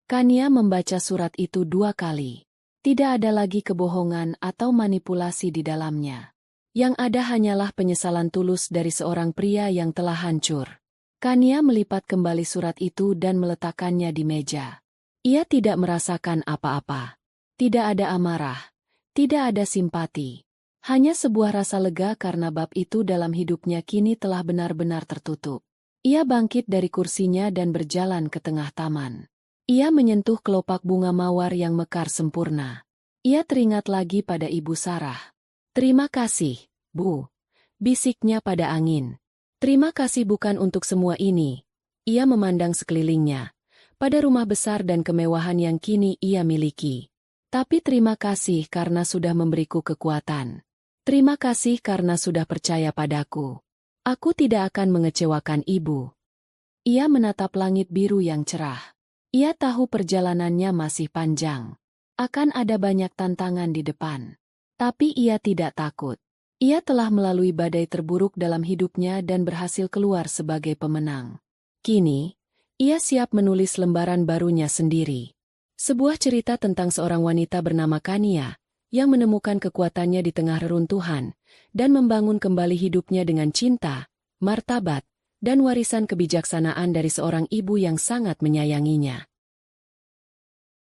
Kania membaca surat itu 2 kali. Tidak ada lagi kebohongan atau manipulasi di dalamnya. Yang ada hanyalah penyesalan tulus dari seorang pria yang telah hancur. Kania melipat kembali surat itu dan meletakkannya di meja. Ia tidak merasakan apa-apa. Tidak ada amarah. Tidak ada simpati. Hanya sebuah rasa lega karena bab itu dalam hidupnya kini telah benar-benar tertutup. Ia bangkit dari kursinya dan berjalan ke tengah taman. Ia menyentuh kelopak bunga mawar yang mekar sempurna. Ia teringat lagi pada Ibu Sarah. Terima kasih, Bu. Bisiknya pada angin. Terima kasih bukan untuk semua ini. Ia memandang sekelilingnya. Pada rumah besar dan kemewahan yang kini ia miliki. Tapi terima kasih karena sudah memberiku kekuatan. Terima kasih karena sudah percaya padaku. Aku tidak akan mengecewakan ibu. Ia menatap langit biru yang cerah. Ia tahu perjalanannya masih panjang. Akan ada banyak tantangan di depan. Tapi ia tidak takut. Ia telah melalui badai terburuk dalam hidupnya dan berhasil keluar sebagai pemenang. Kini, ia siap menulis lembaran barunya sendiri. Sebuah cerita tentang seorang wanita bernama Kania, yang menemukan kekuatannya di tengah reruntuhan, dan membangun kembali hidupnya dengan cinta, martabat, dan warisan kebijaksanaan dari seorang ibu yang sangat menyayanginya.